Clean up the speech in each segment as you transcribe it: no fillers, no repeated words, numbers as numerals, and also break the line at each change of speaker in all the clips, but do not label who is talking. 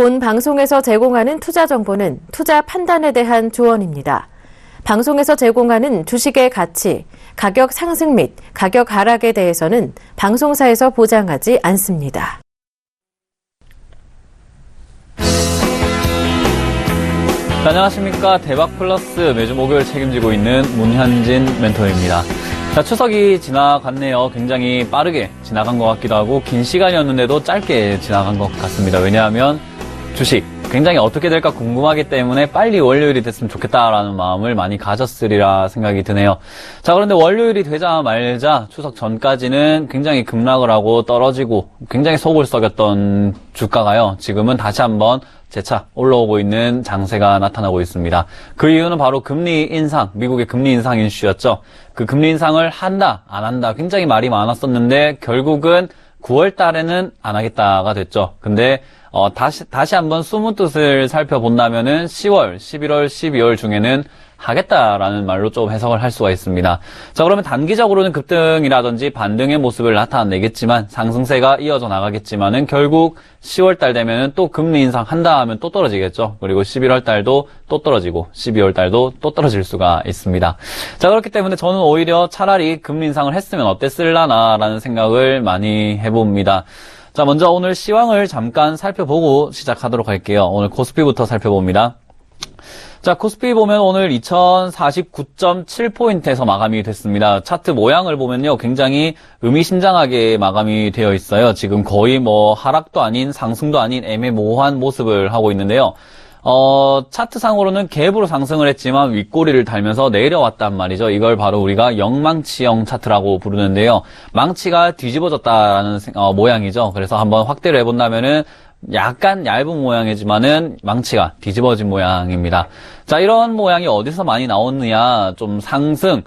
본 방송에서 제공하는 투자 정보는 투자 판단에 대한 조언입니다. 방송에서 제공하는 주식의 가치, 가격 상승 및 가격 하락에 대해서는 방송사에서 보장하지 않습니다.
안녕하십니까. 대박플러스 매주 목요일 책임지고 있는 문현진 멘토입니다. 자, 추석이 지나갔네요. 굉장히 빠르게 지나간 것 같기도 하고 긴 시간이었는데도 짧게 지나간 것 같습니다. 왜냐하면 주식 굉장히 어떻게 될까 궁금하기 때문에 빨리 월요일이 됐으면 좋겠다라는 마음을 많이 가졌으리라 생각이 드네요. 자, 그런데 월요일이 되자 말자 추석 전까지는 굉장히 급락을 하고 떨어지고 굉장히 속을 썩였던 주가가요. 지금은 다시 한번 재차 올라오고 있는 장세가 나타나고 있습니다. 그 이유는 바로 금리 인상, 미국의 금리 인상 이슈였죠. 그 금리 인상을 한다, 안 한다 굉장히 말이 많았었는데 결국은 9월 달에는 안 하겠다가 됐죠. 근데 다시 한번 숨은 뜻을 살펴본다면은 10월, 11월, 12월 중에는 하겠다라는 말로 좀 해석을 할 수가 있습니다. 자, 그러면 단기적으로는 급등이라든지 반등의 모습을 나타내겠지만 상승세가 이어져 나가겠지만은 결국 10월 달 되면은 또 금리 인상 한다 하면 또 떨어지겠죠. 그리고 11월 달도 또 떨어지고 12월 달도 또 떨어질 수가 있습니다. 자, 그렇기 때문에 저는 오히려 차라리 금리 인상을 했으면 어땠을라나라는 생각을 많이 해봅니다. 자, 먼저 오늘 시황을 잠깐 살펴보고 시작하도록 할게요. 오늘 코스피부터 살펴봅니다. 자, 코스피 보면 오늘 2049.7포인트에서 마감이 됐습니다. 차트 모양을 보면요, 굉장히 의미심장하게 마감이 되어 있어요. 지금 거의 하락도 아닌 상승도 아닌 애매모호한 모습을 하고 있는데요. 차트상으로는 갭으로 상승을 했지만 윗꼬리를 달면서 내려왔단 말이죠. 이걸 바로 우리가 영망치형 차트라고 부르는데요. 망치가 뒤집어졌다라는 모양이죠. 그래서 한번 확대를 해본다면은 약간 얇은 모양이지만은 망치가 뒤집어진 모양입니다. 자, 이런 모양이 어디서 많이 나오느냐, 좀 상승을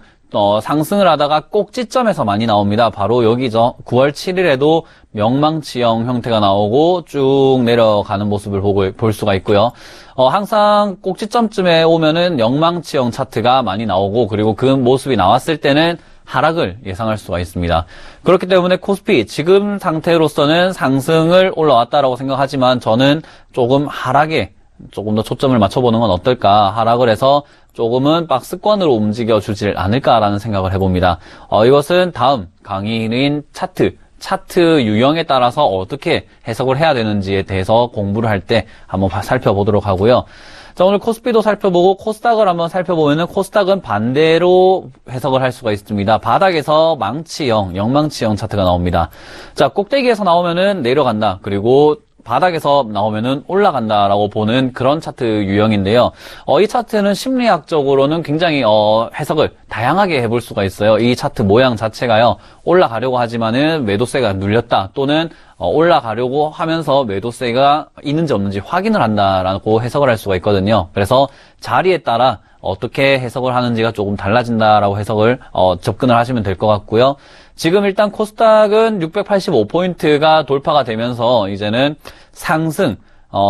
하다가 꼭지점에서 많이 나옵니다. 바로 여기죠. 9월 7일에도 명망치형 형태가 나오고 쭉 내려가는 모습을 볼 수가 있고요. 항상 꼭지점쯤에 오면은 영망치형 차트가 많이 나오고, 그리고 그 모습이 나왔을 때는 하락을 예상할 수가 있습니다. 그렇기 때문에 코스피 지금 상태로서는 상승을 올라왔다라고 생각하지만 저는 조금 하락에 조금 더 초점을 맞춰보는 건 어떨까, 하락을 해서 조금은 박스권으로 움직여 주질 않을까라는 생각을 해봅니다. 이것은 다음 강의인 차트 유형에 따라서 어떻게 해석을 해야 되는지에 대해서 공부를 할 때 한번 살펴보도록 하고요. 자, 오늘 코스피도 살펴보고 코스닥을 한번 살펴보면은 코스닥은 반대로 해석을 할 수가 있습니다. 바닥에서 영망치형 차트가 나옵니다. 자, 꼭대기에서 나오면은 내려간다. 그리고 바닥에서 나오면은 올라간다라고 보는 그런 차트 유형인데요. 이 차트는 심리학적으로는 굉장히 해석을 다양하게 해볼 수가 있어요. 이 차트 모양 자체가요, 올라가려고 하지만은 매도세가 눌렸다, 또는 올라가려고 하면서 매도세가 있는지 없는지 확인을 한다라고 해석을 할 수가 있거든요. 그래서 자리에 따라 어떻게 해석을 하는지가 조금 달라진다라고 해석을 접근을 하시면 될 것 같고요. 지금 일단 코스닥은 685포인트가 돌파가 되면서 이제는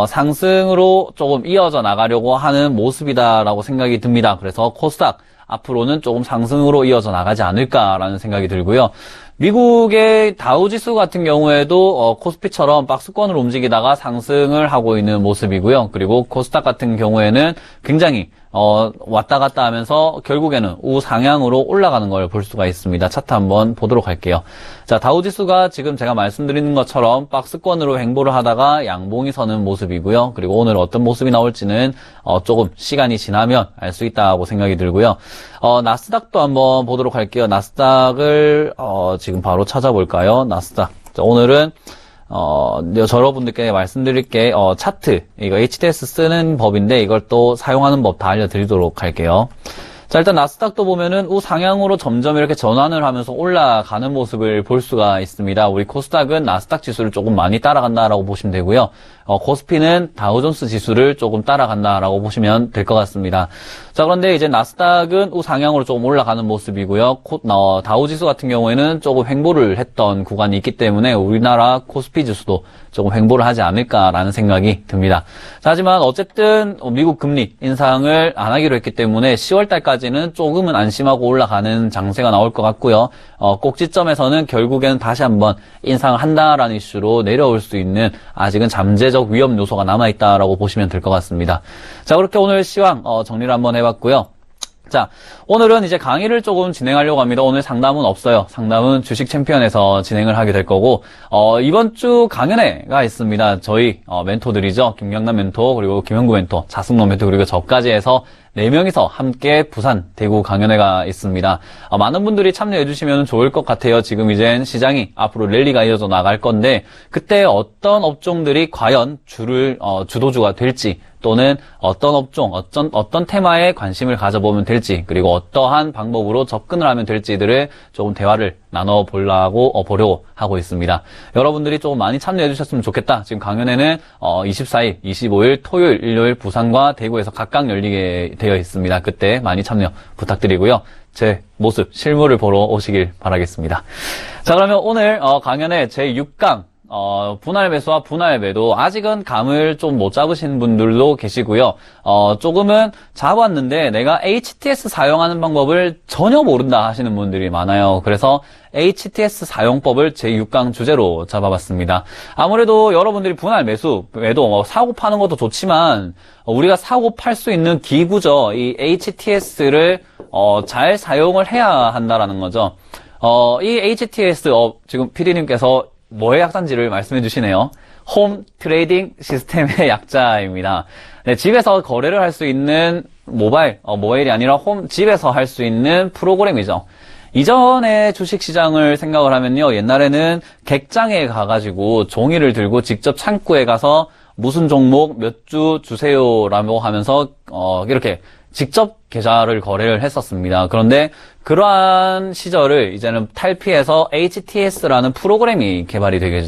상승으로 조금 이어져 나가려고 하는 모습이다라고 생각이 듭니다. 그래서 코스닥 앞으로는 조금 상승으로 이어져 나가지 않을까라는 생각이 들고요. 미국의 다우지수 같은 경우에도 코스피처럼 박스권으로 움직이다가 상승을 하고 있는 모습이고요. 그리고 코스닥 같은 경우에는 굉장히 왔다 갔다 하면서 결국에는 우상향으로 올라가는 걸 볼 수가 있습니다. 차트 한번 보도록 할게요. 자, 다우지수가 지금 제가 말씀드리는 것처럼 박스권으로 횡보를 하다가 양봉이 서는 모습이고요. 그리고 오늘 어떤 모습이 나올지는 조금 시간이 지나면 알 수 있다고 생각이 들고요. 나스닥도 한번 보도록 할게요. 나스닥을 지금 바로 찾아볼까요? 나스닥. 자, 오늘은 여러분들께 말씀드릴게, 차트, 이거 HTS 쓰는 법인데 이걸 또 사용하는 법 다 알려드리도록 할게요. 자, 일단 나스닥도 보면은 우상향으로 점점 이렇게 전환을 하면서 올라가는 모습을 볼 수가 있습니다. 우리 코스닥은 나스닥 지수를 조금 많이 따라간다라고 보시면 되고요. 코스피는 다우존스 지수를 조금 따라간다라고 보시면 될 것 같습니다. 자, 그런데 이제 나스닥은 우상향으로 조금 올라가는 모습이고요. 다우지수 같은 경우에는 조금 횡보를 했던 구간이 있기 때문에 우리나라 코스피 지수도 조금 횡보를 하지 않을까라는 생각이 듭니다. 자, 하지만 어쨌든 미국 금리 인상을 안 하기로 했기 때문에 10월 달까지 정도까지는 조금은 안심하고 올라가는 장세가 나올 것 같고요. 꼭지점에서는 결국에는 다시 한번 인상을 한다라는 이슈로 내려올 수 있는 아직은 잠재적 위험 요소가 남아있다라고 보시면 될 것 같습니다. 자, 그렇게 오늘 시황 정리를 한번 해봤고요. 자, 오늘은 이제 강의를 조금 진행하려고 합니다. 오늘 상담은 없어요. 상담은 주식 챔피언에서 진행을 하게 될 거고, 이번 주 강연회가 있습니다. 저희, 멘토들이죠. 김경남 멘토, 그리고 김영구 멘토, 자승로 멘토, 그리고 저까지 해서 4명이서 함께 부산, 대구 강연회가 있습니다. 많은 분들이 참여해 주시면 좋을 것 같아요. 지금 이젠 시장이 앞으로 랠리가 이어져 나갈 건데, 그때 어떤 업종들이 과연 주도주가 될지, 또는 어떤 업종, 어떤 테마에 관심을 가져보면 될지, 그리고 어떠한 방법으로 접근을 하면 될지들을 조금 대화를 보려고 하고 있습니다. 여러분들이 조금 많이 참여해 주셨으면 좋겠다. 지금 강연회는 24일, 25일, 토요일, 일요일 부산과 대구에서 각각 열리게 되어 있습니다. 그때 많이 참여 부탁드리고요. 제 모습, 실물을 보러 오시길 바라겠습니다. 자, 그러면 오늘 강연회 제6강 분할 매수와 분할 매도, 아직은 감을 좀 못 잡으신 분들도 계시고요. 조금은 잡았는데 내가 HTS 사용하는 방법을 전혀 모른다 하시는 분들이 많아요. 그래서 HTS 사용법을 제6강 주제로 잡아봤습니다. 아무래도 여러분들이 분할 매수, 매도, 사고 파는 것도 좋지만, 우리가 사고 팔 수 있는 기구죠. 이 HTS를, 잘 사용을 해야 한다라는 거죠. 이 HTS, 지금 PD님께서 뭐의 약자인지를 말씀해 주시네요. 홈 트레이딩 시스템의 약자입니다. 네, 집에서 거래를 할 수 있는 모바일이 아니라 집에서 할 수 있는 프로그램이죠. 이전에 주식시장을 생각을 하면요, 옛날에는 객장에 가가지고 종이를 들고 직접 창구에 가서 무슨 종목 몇 주 주세요라고 하면서 이렇게 직접 계좌를 거래를 했었습니다. 그런데 그러한 시절을 이제는 탈피해서 HTS라는 프로그램이 개발이 되게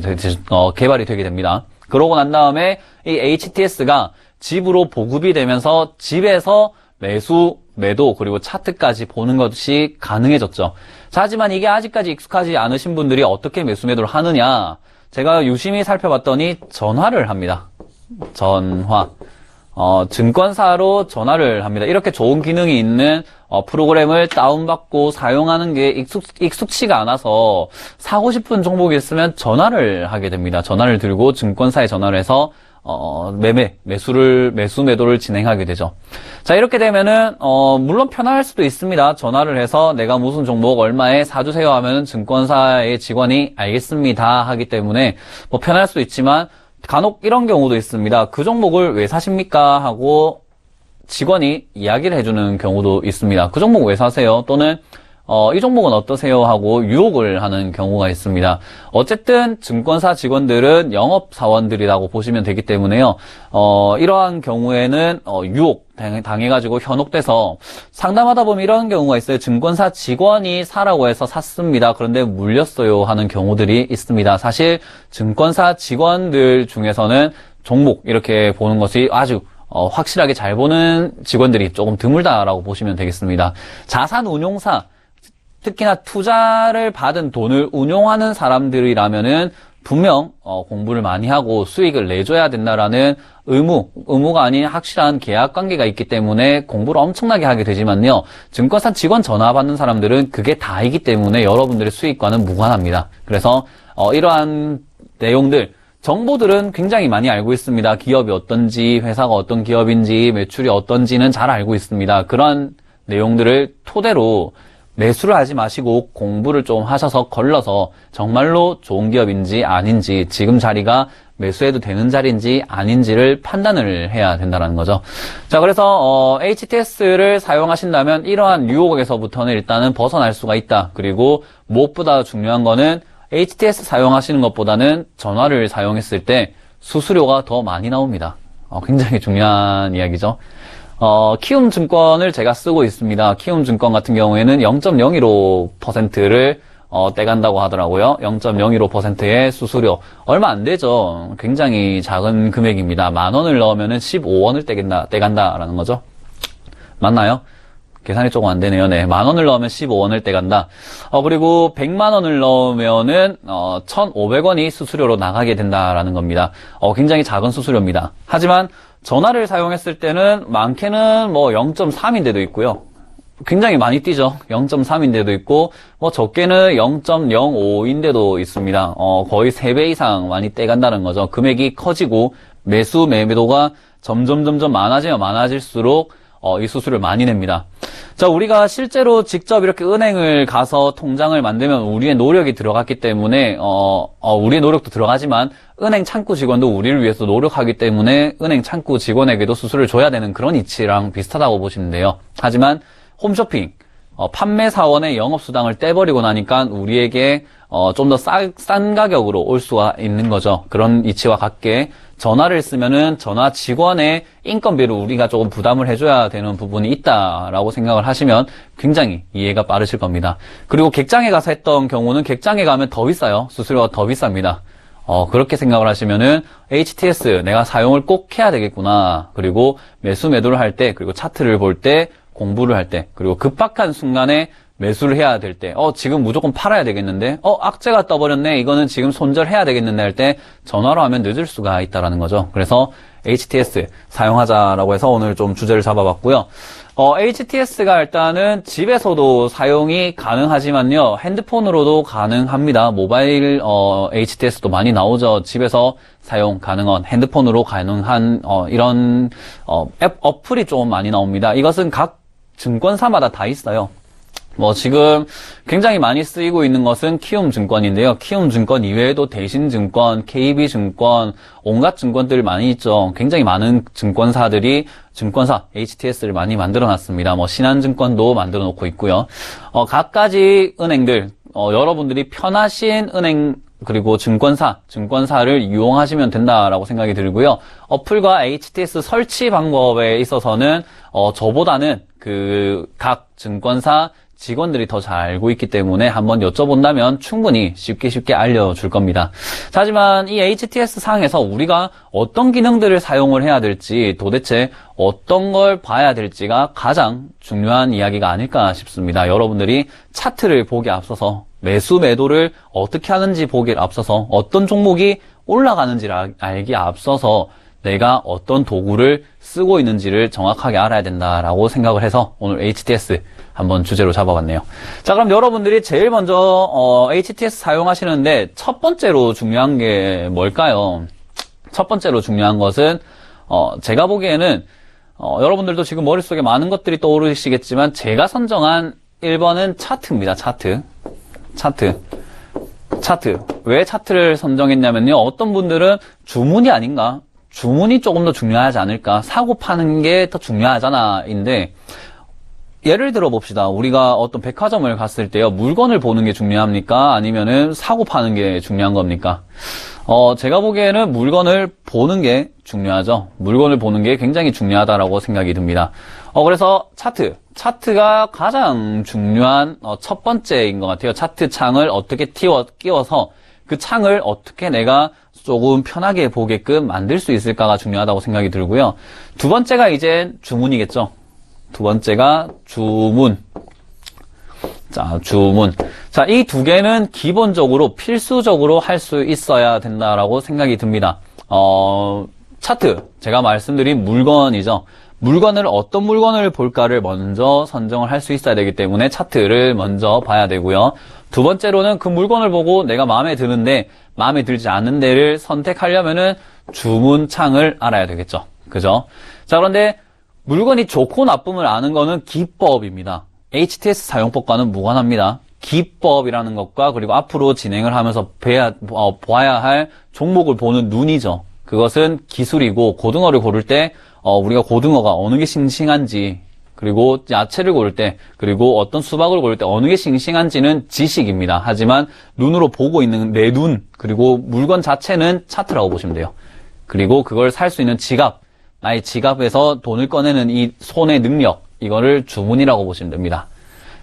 됩니다. 그러고 난 다음에 이 HTS가 집으로 보급이 되면서 집에서 매수, 매도, 그리고 차트까지 보는 것이 가능해졌죠. 자, 하지만 이게 아직까지 익숙하지 않으신 분들이 어떻게 매수, 매도를 하느냐? 제가 유심히 살펴봤더니 전화를 합니다. 전화. 증권사로 전화를 합니다. 이렇게 좋은 기능이 있는 프로그램을 다운받고 사용하는 게 익숙치가 않아서 사고 싶은 종목이 있으면 전화를 하게 됩니다. 전화를 들고 증권사에 전화를 해서 매수 매도를 진행하게 되죠. 자, 이렇게 되면은 물론 편할 수도 있습니다. 전화를 해서 내가 무슨 종목 얼마에 사주세요 하면은 증권사의 직원이 알겠습니다 하기 때문에 뭐 편할 수도 있지만, 간혹 이런 경우도 있습니다. 그 종목을 왜 사십니까? 하고 직원이 이야기를 해주는 경우도 있습니다. 그 종목 왜 사세요? 또는 이 종목은 어떠세요? 하고 유혹을 하는 경우가 있습니다. 어쨌든 증권사 직원들은 영업사원들이라고 보시면 되기 때문에요. 이러한 경우에는 유혹 당해가지고 현혹돼서 상담하다 보면 이런 경우가 있어요. 증권사 직원이 사라고 해서 샀습니다. 그런데 물렸어요 하는 경우들이 있습니다. 사실 증권사 직원들 중에서는 종목 이렇게 보는 것이 아주 확실하게 잘 보는 직원들이 조금 드물다라고 보시면 되겠습니다. 자산운용사, 특히나 투자를 받은 돈을 운용하는 사람들이라면은 분명 공부를 많이 하고 수익을 내줘야 된다라는 의무가 아닌 확실한 계약 관계가 있기 때문에 공부를 엄청나게 하게 되지만요, 증권사 직원 전화 받는 사람들은 그게 다이기 때문에 여러분들의 수익과는 무관합니다. 그래서 이러한 내용들, 정보들은 굉장히 많이 알고 있습니다. 기업이 어떤지, 회사가 어떤 기업인지, 매출이 어떤지는 잘 알고 있습니다. 그런 내용들을 토대로 매수를 하지 마시고 공부를 좀 하셔서 걸러서 정말로 좋은 기업인지 아닌지, 지금 자리가 매수해도 되는 자리인지 아닌지를 판단을 해야 된다는 거죠. 자, 그래서 HTS를 사용하신다면 이러한 유혹에서부터는 일단은 벗어날 수가 있다. 그리고 무엇보다 중요한 거는 HTS 사용하시는 것보다는 전화를 사용했을 때 수수료가 더 많이 나옵니다. 굉장히 중요한 이야기죠. 키움증권을 제가 쓰고 있습니다. 키움증권 같은 경우에는 0.015%를 떼간다고 하더라고요. 0.015%의 수수료. 얼마 안 되죠. 굉장히 작은 금액입니다. 10,000원을 넣으면은 15원을 떼간다라는 거죠. 맞나요? 계산이 조금 안 되네요. 네. 10,000원을 넣으면 15원을 떼간다. 그리고 100만원을 넣으면은 1,500원이 수수료로 나가게 된다라는 겁니다. 굉장히 작은 수수료입니다. 하지만 전화를 사용했을 때는 많게는 뭐 0.3인데도 있고요. 굉장히 많이 뛰죠. 0.3인데도 있고, 뭐 적게는 0.05인데도 있습니다. 거의 3배 이상 많이 떼간다는 거죠. 금액이 커지고 매도가 점점 많아지면 많아질수록 이 수수료를 많이 냅니다. 자, 우리가 실제로 직접 이렇게 은행을 가서 통장을 만들면 우리의 노력이 들어갔기 때문에 우리의 노력도 들어가지만 은행 창구 직원도 우리를 위해서 노력하기 때문에 은행 창구 직원에게도 수수료를 줘야 되는 그런 이치랑 비슷하다고 보시면 돼요. 하지만 홈쇼핑, 판매 사원의 영업수당을 떼버리고 나니까 우리에게 좀 더 싼 가격으로 올 수가 있는 거죠. 그런 이치와 같게 전화를 쓰면은 전화 직원의 인건비를 우리가 조금 부담을 해줘야 되는 부분이 있다라고 생각을 하시면 굉장히 이해가 빠르실 겁니다. 그리고 객장에 가서 했던 경우는 객장에 가면 더 비싸요. 수수료가 더 비쌉니다. 그렇게 생각을 하시면은 HTS 내가 사용을 꼭 해야 되겠구나. 그리고 매도를 할 때, 그리고 차트를 볼 때, 공부를 할 때, 그리고 급박한 순간에 매수를 해야 될 때, 지금 무조건 팔아야 되겠는데, 악재가 떠버렸네, 이거는 지금 손절해야 되겠는데 할 때, 전화로 하면 늦을 수가 있다라는 거죠. 그래서 HTS 사용하자라고 해서 오늘 좀 주제를 잡아봤고요. HTS가 일단은 집에서도 사용이 가능하지만요, 핸드폰으로도 가능합니다. 모바일, HTS도 많이 나오죠. 집에서 사용 가능한, 핸드폰으로 가능한, 이런, 어플이 좀 많이 나옵니다. 이것은 각 증권사마다 다 있어요. 지금 굉장히 많이 쓰이고 있는 것은 키움증권인데요. 키움증권 이외에도 대신증권, KB증권, 온갖 증권들 많이 있죠. 굉장히 많은 증권사들이 증권사 HTS를 많이 만들어 놨습니다. 신한증권도 만들어 놓고 있고요. 각가지 은행들, 여러분들이 편하신 은행, 그리고 증권사를 이용하시면 된다라고 생각이 들고요. 어플과 HTS 설치 방법에 있어서는, 저보다는 각 증권사 직원들이 더 잘 알고 있기 때문에 한번 여쭤본다면 충분히 쉽게 알려줄 겁니다. 하지만 이 HTS 상에서 우리가 어떤 기능들을 사용을 해야 될지, 도대체 어떤 걸 봐야 될지가 가장 중요한 이야기가 아닐까 싶습니다. 여러분들이 차트를 보기 앞서서, 매도를 어떻게 하는지 보기 앞서서, 어떤 종목이 올라가는지를 알기 앞서서 내가 어떤 도구를 쓰고 있는지를 정확하게 알아야 된다라고 생각을 해서 오늘 HTS 한번 주제로 잡아봤네요. 자, 그럼 여러분들이 제일 먼저 HTS 사용하시는데 첫 번째로 중요한 게 뭘까요? 첫 번째로 중요한 것은 제가 보기에는 여러분들도 지금 머릿속에 많은 것들이 떠오르시겠지만 제가 선정한 1번은 차트입니다. 차트. 왜 차트를 선정했냐면요. 어떤 분들은 주문이 아닌가? 주문이 조금 더 중요하지 않을까? 사고 파는 게 더 중요하잖아. 인데, 예를 들어 봅시다. 우리가 어떤 백화점을 갔을 때요. 물건을 보는 게 중요합니까? 아니면은 사고 파는 게 중요한 겁니까? 제가 보기에는 물건을 보는 게 중요하죠. 물건을 보는 게 굉장히 중요하다라고 생각이 듭니다. 그래서 차트가 가장 중요한 첫 번째인 것 같아요. 차트 창을 어떻게 끼워서 그 창을 어떻게 내가 조금 편하게 보게끔 만들 수 있을까가 중요하다고 생각이 들고요. 두 번째가 이제 주문이겠죠. 두 번째가 주문. 주문. 이 두 개는 기본적으로 필수적으로 할 수 있어야 된다라고 생각이 듭니다. 차트. 제가 말씀드린 물건이죠. 물건을 어떤 물건을 볼까를 먼저 선정을 할 수 있어야 되기 때문에 차트를 먼저 봐야 되고요. 두 번째로는 그 물건을 보고 내가 마음에 드는데 마음에 들지 않는 데를 선택하려면은 주문창을 알아야 되겠죠. 그죠? 자, 그런데 물건이 좋고 나쁨을 아는 거는 기법입니다. HTS 사용법과는 무관합니다. 기법이라는 것과 그리고 앞으로 진행을 하면서 봐야 할 종목을 보는 눈이죠. 그것은 기술이고 고등어를 고를 때 우리가 고등어가 어느 게 싱싱한지 그리고 야채를 고를 때 그리고 어떤 수박을 고를 때 어느 게 싱싱한지는 지식입니다. 하지만 눈으로 보고 있는 내 눈 그리고 물건 자체는 차트라고 보시면 돼요. 그리고 그걸 살 수 있는 지갑, 나의 지갑에서 돈을 꺼내는 이 손의 능력, 이거를 주문이라고 보시면 됩니다.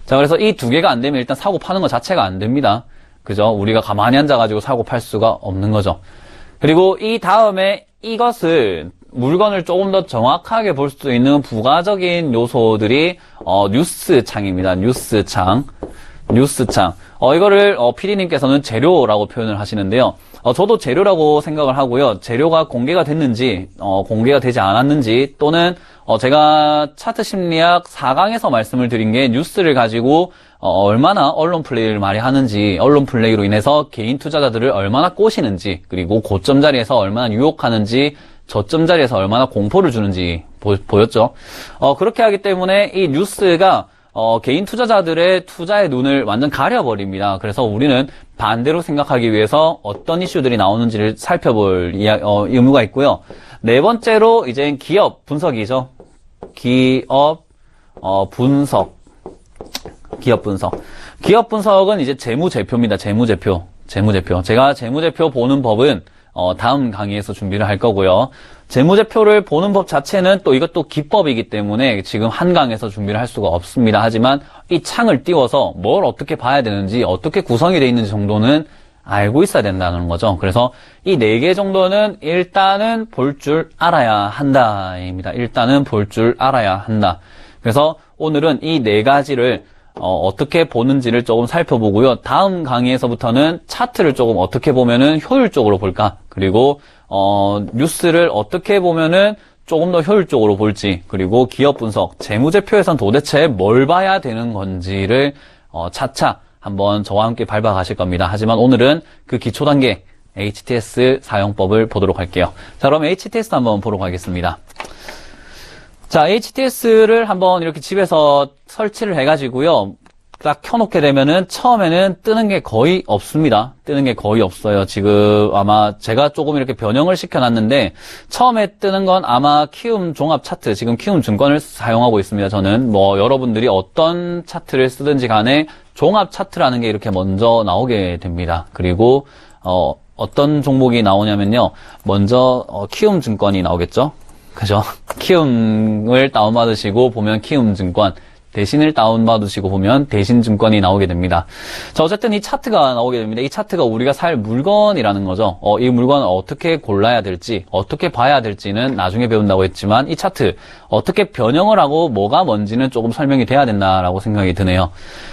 자, 그래서 이 두 개가 안 되면 일단 사고 파는 것 자체가 안 됩니다. 그죠? 우리가 가만히 앉아가지고 사고 팔 수가 없는 거죠. 그리고 이 다음에 이것을 물건을 조금 더 정확하게 볼 수 있는 부가적인 요소들이 뉴스창입니다. 뉴스창. 뉴스창. 이거를 PD님께서는 재료라고 표현을 하시는데요. 저도 재료라고 생각을 하고요. 재료가 공개가 됐는지, 공개가 되지 않았는지, 또는 제가 차트 심리학 4강에서 말씀을 드린 게 뉴스를 가지고 얼마나 언론 플레이를 많이 하는지, 언론 플레이로 인해서 개인 투자자들을 얼마나 꼬시는지, 그리고 고점 자리에서 얼마나 유혹하는지, 저점 자리에서 얼마나 공포를 주는지 보였죠. 그렇게 하기 때문에 이 뉴스가 개인 투자자들의 투자의 눈을 완전 가려버립니다. 그래서 우리는 반대로 생각하기 위해서 어떤 이슈들이 나오는지를 살펴볼 의무가 있고요. 네 번째로 이제 기업 분석이죠. 기업 분석. 기업 분석은 이제 재무제표입니다. 재무제표. 제가 재무제표 보는 법은 다음 강의에서 준비를 할 거고요. 재무제표를 보는 법 자체는 또 이것도 기법이기 때문에 지금 한 강에서 준비를 할 수가 없습니다. 하지만 이 창을 띄워서 뭘 어떻게 봐야 되는지, 어떻게 구성이 되어 있는지 정도는 알고 있어야 된다는 거죠. 그래서 이 4개 정도는 일단은 볼 줄 알아야 한다입니다. 일단은 볼 줄 알아야 한다. 그래서 오늘은 이 4가지를 어떻게 보는지를 조금 살펴보고요. 다음 강의에서부터는 차트를 조금 어떻게 보면은 효율적으로 볼까, 그리고 뉴스를 어떻게 보면은 조금 더 효율적으로 볼지, 그리고 기업 분석, 재무제표에선 도대체 뭘 봐야 되는 건지를 차차 한번 저와 함께 밟아가실 겁니다. 하지만 오늘은 그 기초 단계 HTS 사용법을 보도록 할게요. 자, 그럼 HTS 한번 보러 가겠습니다. 자, HTS를 한번 이렇게 집에서 설치를 해가지고요. 딱 켜놓게 되면은 처음에는 뜨는 게 거의 없습니다. 뜨는 게 거의 없어요. 지금 아마 제가 조금 이렇게 변형을 시켜놨는데 처음에 뜨는 건 아마 키움 종합 차트, 지금 키움 증권을 사용하고 있습니다. 저는 뭐 여러분들이 어떤 차트를 쓰든지 간에 종합 차트라는 게 이렇게 먼저 나오게 됩니다. 그리고 어떤 종목이 나오냐면요. 먼저 키움 증권이 나오겠죠. 그죠? 키움을 다운받으시고 보면 키움증권, 대신을 다운받으시고 보면 대신증권이 나오게 됩니다. 자, 어쨌든 이 차트가 나오게 됩니다. 이 차트가 우리가 살 물건이라는 거죠. 이 물건을 어떻게 골라야 될지, 어떻게 봐야 될지는 나중에 배운다고 했지만 이 차트 어떻게 변형을 하고 뭐가 뭔지는 조금 설명이 돼야 된다라고 생각이 드네요.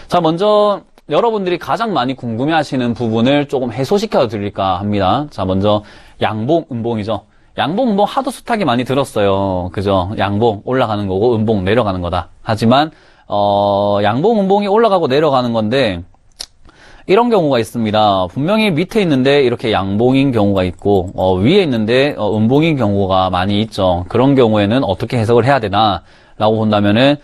자, 먼저 여러분들이 가장 많이 궁금해하시는 부분을 조금 해소시켜 드릴까 합니다. 자, 먼저 양봉, 음봉이죠. 양봉, 음봉 하도 숱하게 많이 들었어요. 그죠? 양봉 올라가는 거고 음봉 내려가는 거다. 하지만 양봉, 음봉이 올라가고 내려가는 건데 이런 경우가 있습니다. 분명히 밑에 있는데 이렇게 양봉인 경우가 있고 위에 있는데 음봉인 경우가 많이 있죠. 그런 경우에는 어떻게 해석을 해야 되나 라고 본다면은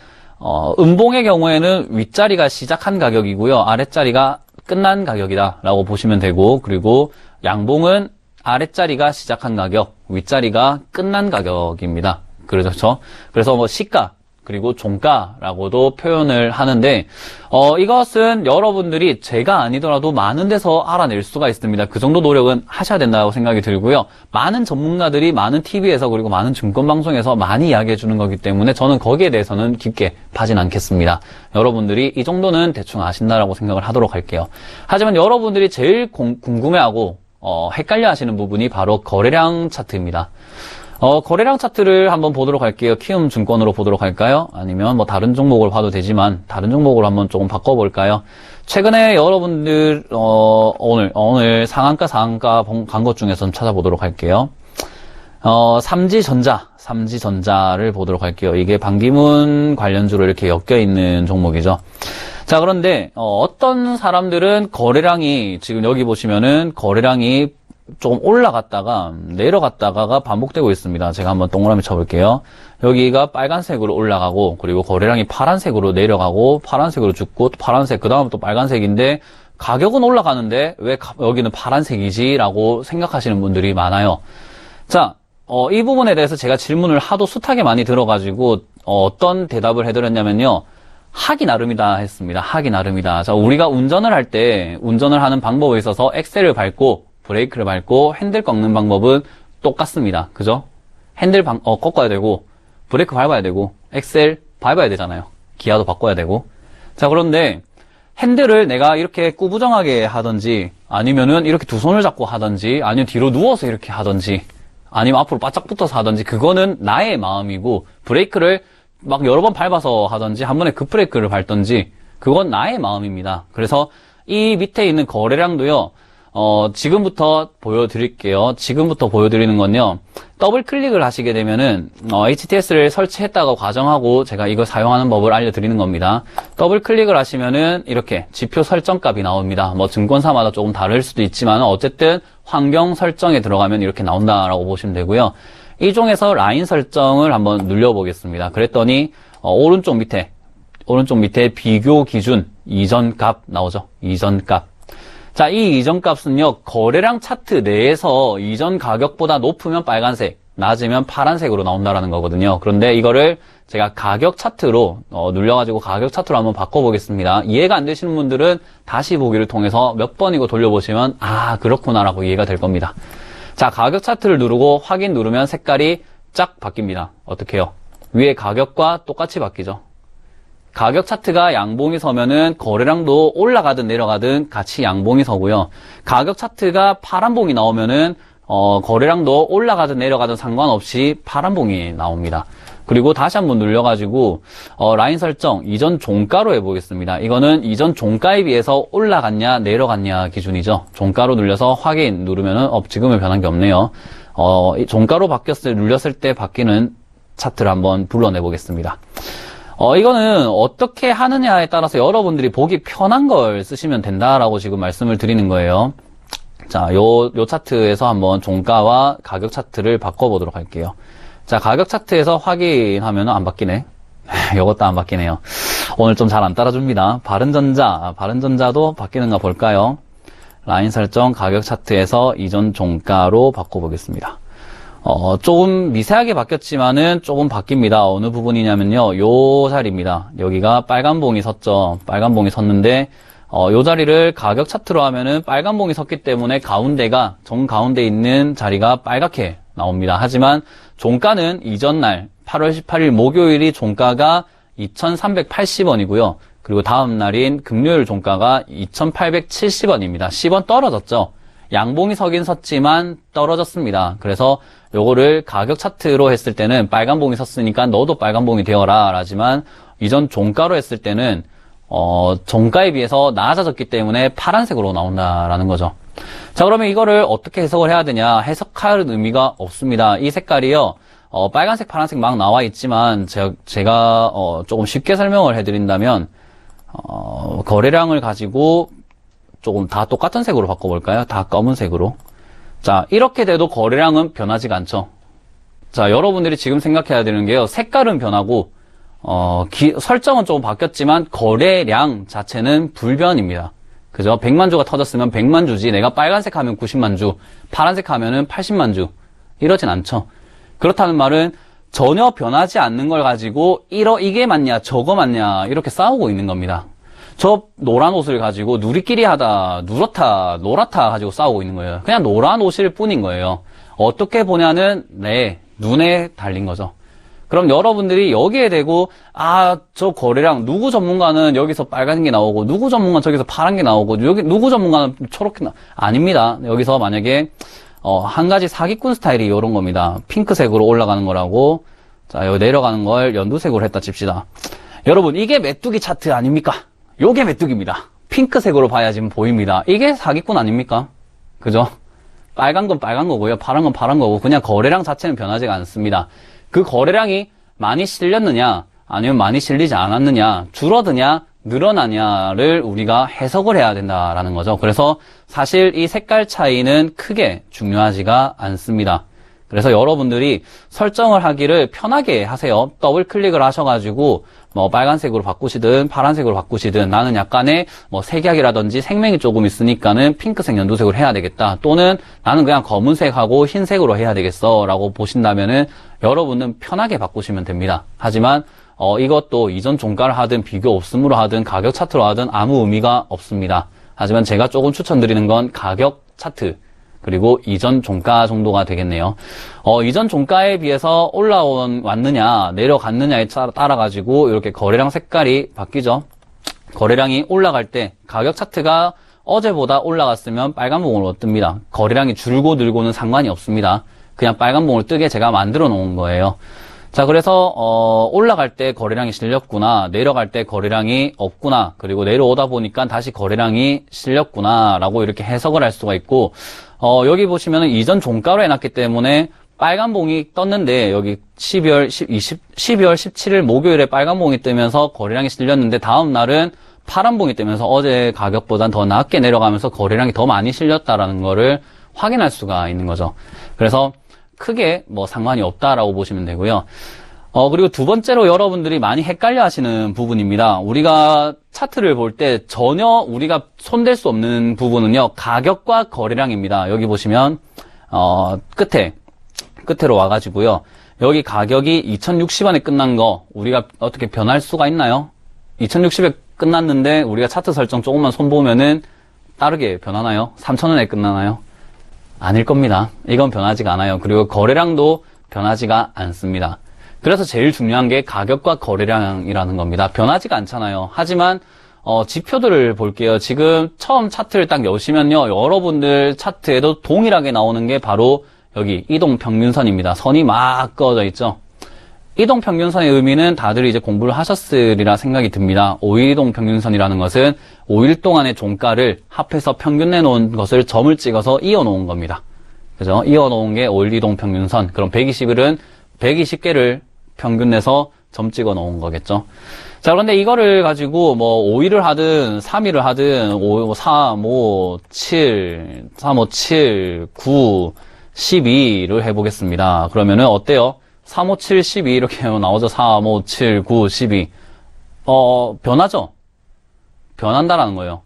음봉의 경우에는 윗자리가 시작한 가격이고요. 아랫자리가 끝난 가격이다 라고 보시면 되고, 그리고 양봉은 아랫자리가 시작한 가격, 윗자리가 끝난 가격입니다. 그렇죠? 그래서 뭐 시가, 그리고 종가라고도 표현을 하는데, 이것은 여러분들이 제가 아니더라도 많은 데서 알아낼 수가 있습니다. 그 정도 노력은 하셔야 된다고 생각이 들고요. 많은 전문가들이 많은 TV에서 그리고 많은 증권방송에서 많이 이야기해 주는 거기 때문에 저는 거기에 대해서는 깊게 파진 않겠습니다. 여러분들이 이 정도는 대충 아신다라고 생각을 하도록 할게요. 하지만 여러분들이 제일 궁금해하고 헷갈려 하시는 부분이 바로 거래량 차트입니다. 거래량 차트를 한번 보도록 할게요. 키움 증권으로 보도록 할까요? 아니면 뭐 다른 종목을 봐도 되지만 다른 종목으로 한번 조금 바꿔볼까요? 최근에 여러분들 오늘 상한가 간 것 중에서 좀 찾아보도록 할게요. 삼지전자를 보도록 할게요. 이게 반기문 관련주로 이렇게 엮여 있는 종목이죠. 자, 그런데 어떤 사람들은 거래량이 지금 여기 보시면은 거래량이 조금 올라갔다가 내려갔다가가 반복되고 있습니다. 제가 한번 동그라미 쳐볼게요. 여기가 빨간색으로 올라가고, 그리고 거래량이 파란색으로 내려가고, 파란색으로 죽고, 또 파란색, 그 다음 또 빨간색인데 가격은 올라가는데 왜 여기는 파란색이지? 라고 생각하시는 분들이 많아요. 자, 이 부분에 대해서 제가 질문을 하도 숱하게 많이 들어가지고 어떤 대답을 해드렸냐면요. 하기 나름이다 했습니다. 하기 나름이다. 자, 우리가 운전을 할 때 운전을 하는 방법에 있어서 엑셀을 밟고 브레이크를 밟고 핸들 꺾는 방법은 똑같습니다. 그죠? 핸들 꺾어야 되고 브레이크 밟아야 되고 엑셀 밟아야 되잖아요. 기아도 바꿔야 되고. 자, 그런데 핸들을 내가 이렇게 꾸부정하게 하든지 아니면은 이렇게 두 손을 잡고 하든지 아니면 뒤로 누워서 이렇게 하든지 아니면 앞으로 바짝 붙어서 하든지 그거는 나의 마음이고, 브레이크를 막 여러 번 밟아서 하든지 한 번에 급브레이크를 밟든지 그건 나의 마음입니다. 그래서 이 밑에 있는 거래량도요, 지금부터 보여드릴게요. 지금부터 보여드리는 건요, 더블 클릭을 하시게 되면은, HTS를 설치했다고 가정하고 제가 이거 사용하는 법을 알려드리는 겁니다. 더블 클릭을 하시면은 이렇게 지표 설정값이 나옵니다. 뭐 증권사마다 조금 다를 수도 있지만 어쨌든 환경 설정에 들어가면 이렇게 나온다라고 보시면 되고요. 이 중에서 라인 설정을 한번 눌려보겠습니다. 그랬더니, 오른쪽 밑에 비교 기준 이전 값 나오죠. 이전 값. 자, 이 이전 값은요, 거래량 차트 내에서 이전 가격보다 높으면 빨간색, 낮으면 파란색으로 나온다라는 거거든요. 그런데 이거를 제가 가격 차트로 눌려가지고 가격 차트로 한번 바꿔보겠습니다. 이해가 안 되시는 분들은 다시 보기를 통해서 몇 번이고 돌려보시면 아, 그렇구나라고 이해가 될 겁니다. 자, 가격 차트를 누르고 확인 누르면 색깔이 쫙 바뀝니다. 어떻게 해요? 위에 가격과 똑같이 바뀌죠. 가격 차트가 양봉이 서면은 거래량도 올라가든 내려가든 같이 양봉이 서고요. 가격 차트가 파란봉이 나오면은 거래량도 올라가든 내려가든 상관없이 파란봉이 나옵니다. 그리고 다시 한번 눌려가지고 라인 설정 이전 종가로 해보겠습니다. 이거는 이전 종가에 비해서 올라갔냐 내려갔냐 기준이죠. 종가로 눌려서 확인 누르면은 지금은 변한 게 없네요. 종가로 눌렸을 때 바뀌는 차트를 한번 불러내 보겠습니다. 이거는 어떻게 하느냐에 따라서 여러분들이 보기 편한 걸 쓰시면 된다라고 지금 말씀을 드리는 거예요. 자, 요 차트에서 한번 종가와 가격 차트를 바꿔보도록 할게요. 자, 가격 차트에서 확인하면 안 바뀌네. 요것도 안 바뀌네요. 오늘 좀 잘 안 따라줍니다. 바른전자도 바뀌는가 볼까요? 라인 설정 가격 차트에서 이전 종가로 바꿔보겠습니다. 조금 미세하게 바뀌었지만은 조금 바뀝니다. 어느 부분이냐면요. 요 자리입니다. 여기가 빨간 봉이 섰죠. 빨간 봉이 섰는데, 요 자리를 가격 차트로 하면은 빨간 봉이 섰기 때문에 정가운데 있는 자리가 빨갛게 나옵니다. 하지만 종가는 이전날 8월 18일 목요일이 종가가 2,380원이고요. 그리고 다음 날인 금요일 종가가 2,870원입니다. 10원 떨어졌죠. 양봉이 서긴 섰지만 떨어졌습니다. 그래서 요거를 가격 차트로 했을 때는 빨간 봉이 섰으니까 너도 빨간 봉이 되어라 라지만 이전 종가로 했을 때는 종가에 비해서 낮아졌기 때문에 파란색으로 나온다라는 거죠. 자, 그러면 이거를 어떻게 해석을 해야 되냐? 해석할 의미가 없습니다. 이 색깔이요. 빨간색, 파란색 막 나와 있지만 제가 조금 쉽게 설명을 해드린다면 거래량을 가지고 조금 다 똑같은 색으로 바꿔볼까요? 다 검은색으로. 자, 이렇게 돼도 거래량은 변하지가 않죠. 자, 여러분들이 지금 생각해야 되는 게요. 색깔은 변하고 설정은 조금 바뀌었지만 거래량 자체는 불변입니다. 그죠? 100만 주가 터졌으면 100만 주지. 내가 빨간색 하면 90만 주, 파란색 하면은 80만 주. 이러진 않죠. 그렇다는 말은 전혀 변하지 않는 걸 가지고 이게 맞냐, 저거 맞냐 이렇게 싸우고 있는 겁니다. 저 노란 옷을 가지고 누리끼리 하다, 누렇다, 노랗다 가지고 싸우고 있는 거예요. 그냥 노란 옷일 뿐인 거예요. 어떻게 보냐는 내 눈에 달린 거죠. 그럼 여러분들이 여기에 대고 저 거래량 누구 전문가는 여기서 빨간 게 나오고 누구 전문가는 저기서 파란 게 나오고 여기 누구 전문가는 초록게 아닙니다. 여기서 만약에 한 가지 사기꾼 스타일이 이런 겁니다. 핑크색으로 올라가는 거라고 자 여기 내려가는 걸 연두색으로 했다 칩시다. 여러분 이게 메뚜기 차트 아닙니까? 요게 메뚜기입니다. 핑크색으로 봐야 지금 보입니다. 이게 사기꾼 아닙니까? 그죠? 빨간 건 빨간 거고요. 파란 건 파란 거고 그냥 거래량 자체는 변하지가 않습니다. 그 거래량이 많이 실렸느냐 아니면 많이 실리지 않았느냐 줄어드냐 늘어나냐를 우리가 해석을 해야 된다라는 거죠. 그래서 사실 이 색깔 차이는 크게 중요하지가 않습니다. 그래서 여러분들이 설정을 하기를 편하게 하세요. 더블 클릭을 하셔가지고 빨간색으로 바꾸시든 파란색으로 바꾸시든 나는 약간의 색약이라든지 생명이 조금 있으니까는 핑크색 연두색으로 해야 되겠다. 또는 나는 그냥 검은색하고 흰색으로 해야 되겠어 라고 보신다면은 여러분은 편하게 바꾸시면 됩니다. 하지만 이것도 이전 종가를 하든 비교 없음으로 하든 가격 차트로 하든 아무 의미가 없습니다. 하지만 제가 조금 추천드리는 건 가격 차트 그리고 이전 종가 정도가 되겠네요. 이전 종가에 비해서 왔느냐 내려갔느냐에 따라 가지고 이렇게 거래량 색깔이 바뀌죠. 거래량이 올라갈 때 가격 차트가 어제보다 올라갔으면 빨간 봉으로 뜹니다. 거래량이 줄고 늘고는 상관이 없습니다. 그냥 빨간 봉을 뜨게 제가 만들어 놓은 거예요. 자, 그래서 올라갈 때 거래량이 실렸구나, 내려갈 때 거래량이 없구나, 그리고 내려오다 보니까 다시 거래량이 실렸구나라고 이렇게 해석을 할 수가 있고, 여기 보시면은 이전 종가로 해놨기 때문에 빨간 봉이 떴는데, 여기 12월 17일 목요일에 빨간 봉이 뜨면서 거래량이 실렸는데, 다음 날은 파란 봉이 뜨면서 어제 가격보단 더 낮게 내려가면서 거래량이 더 많이 실렸다라는 거를 확인할 수가 있는 거죠. 그래서 크게 뭐 상관이 없다라고 보시면 되고요. 그리고 두 번째로 여러분들이 많이 헷갈려 하시는 부분입니다. 우리가 차트를 볼 때 전혀 우리가 손댈 수 없는 부분은요, 가격과 거래량입니다. 여기 보시면, 끝으로 와가지고요. 여기 가격이 2060원에 끝난 거, 우리가 어떻게 변할 수가 있나요? 2060에 끝났는데, 우리가 차트 설정 조금만 손보면은, 다르게 변하나요? 3000원에 끝나나요? 아닐 겁니다. 이건 변하지가 않아요. 그리고 거래량도 변하지가 않습니다. 그래서 제일 중요한 게 가격과 거래량이라는 겁니다. 변하지가 않잖아요. 하지만 지표들을 볼게요. 지금 처음 차트를 딱 여시면요, 여러분들 차트에도 동일하게 나오는 게 바로 여기 이동평균선입니다. 선이 막 그어져 있죠. 이동평균선의 의미는 다들 이제 공부를 하셨으리라 생각이 듭니다. 5일 이동평균선이라는 것은 5일 동안의 종가를 합해서 평균 내놓은 것을 점을 찍어서 이어놓은 겁니다. 그죠? 이어놓은 게 5일 이동평균선. 그럼 120일은 120개를 평균 내서 점 찍어 놓은 거겠죠. 자, 그런데 이거를 가지고 뭐 5일을 하든 3일을 하든 3, 5, 7, 3, 5, 7, 9, 12를 해보겠습니다. 그러면은 어때요? 3, 5, 7, 12 이렇게 나오죠. 3, 5, 7, 9, 12. 변하죠? 변한다라는 거예요.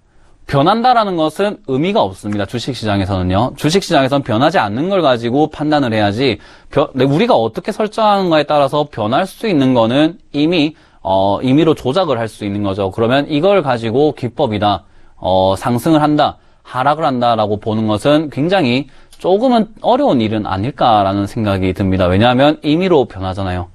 변한다라는 것은 의미가 없습니다. 주식시장에서는요. 주식시장에서는 변하지 않는 걸 가지고 판단을 해야지, 우리가 어떻게 설정하는가에 따라서 변할 수 있는 거는 이미, 임의로 조작을 할 수 있는 거죠. 그러면 이걸 가지고 기법이다, 상승을 한다, 하락을 한다라고 보는 것은 굉장히 조금은 어려운 일은 아닐까라는 생각이 듭니다. 왜냐하면 임의로 변하잖아요.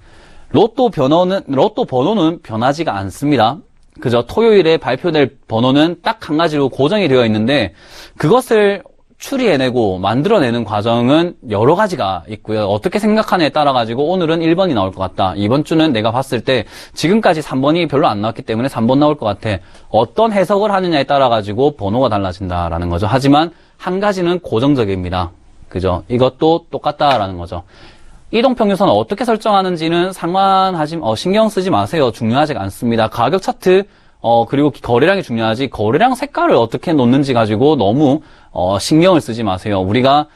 로또 번호는 변하지가 않습니다. 그죠? 토요일에 발표될 번호는 딱 한 가지로 고정이 되어 있는데, 그것을 추리해내고 만들어내는 과정은 여러 가지가 있고요. 어떻게 생각하냐에 따라 가지고 오늘은 1번이 나올 것 같다. 이번 주는 내가 봤을 때 지금까지 3번이 별로 안 나왔기 때문에 3번 나올 것 같아. 어떤 해석을 하느냐에 따라 가지고 번호가 달라진다라는 거죠. 하지만 한 가지는 고정적입니다. 그죠? 이것도 똑같다라는 거죠. 이동평균선을 어떻게 설정하는지는 신경 쓰지 마세요. 중요하지 않습니다. 가격 차트, 그리고 거래량이 중요하지, 거래량 색깔을 어떻게 놓는지 가지고 너무, 신경을 쓰지 마세요. 우리가,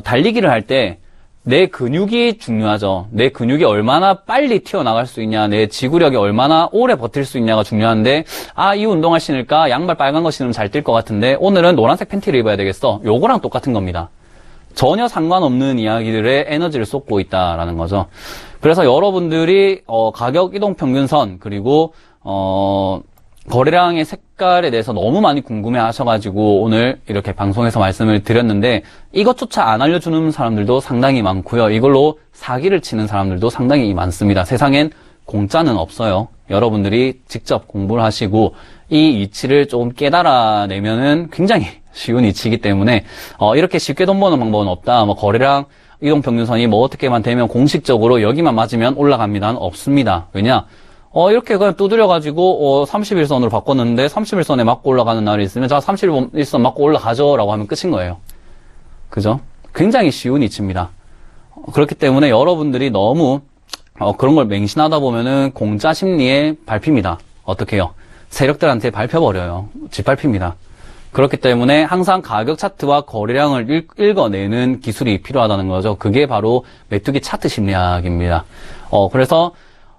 달리기를 할 때, 내 근육이 중요하죠. 내 근육이 얼마나 빨리 튀어나갈 수 있냐, 내 지구력이 얼마나 오래 버틸 수 있냐가 중요한데, 이 운동화 신을까? 양말 빨간 거 신으면 잘 뛸 것 같은데, 오늘은 노란색 팬티를 입어야 되겠어. 요거랑 똑같은 겁니다. 전혀 상관없는 이야기들에 에너지를 쏟고 있다라는 거죠. 그래서 여러분들이 가격 이동평균선, 그리고 거래량의 색깔에 대해서 너무 많이 궁금해 하셔가지고 오늘 이렇게 방송에서 말씀을 드렸는데, 이것조차 안 알려주는 사람들도 상당히 많고요. 이걸로 사기를 치는 사람들도 상당히 많습니다. 세상엔 공짜는 없어요. 여러분들이 직접 공부를 하시고 이 이치를 조금 깨달아내면은 굉장히 쉬운 이치이기 때문에 이렇게 쉽게 돈 버는 방법은 없다. 뭐 거래량 이동평균선이 뭐 어떻게만 되면 공식적으로 여기만 맞으면 올라갑니다는 없습니다. 왜냐? 이렇게 그냥 두드려가지고 31선으로 바꿨는데 31선에 맞고 올라가는 날이 있으면 자 31선 맞고 올라가죠 라고 하면 끝인 거예요. 그죠? 굉장히 쉬운 이치입니다. 그렇기 때문에 여러분들이 너무 그런 걸 맹신하다 보면은 공짜 심리에 밟힙니다. 어떻게 해요? 세력들한테 밟혀버려요. 짓밟힙니다. 그렇기 때문에 항상 가격 차트와 거래량을 읽어내는 기술이 필요하다는 거죠. 그게 바로 메뚜기 차트 심리학입니다. 그래서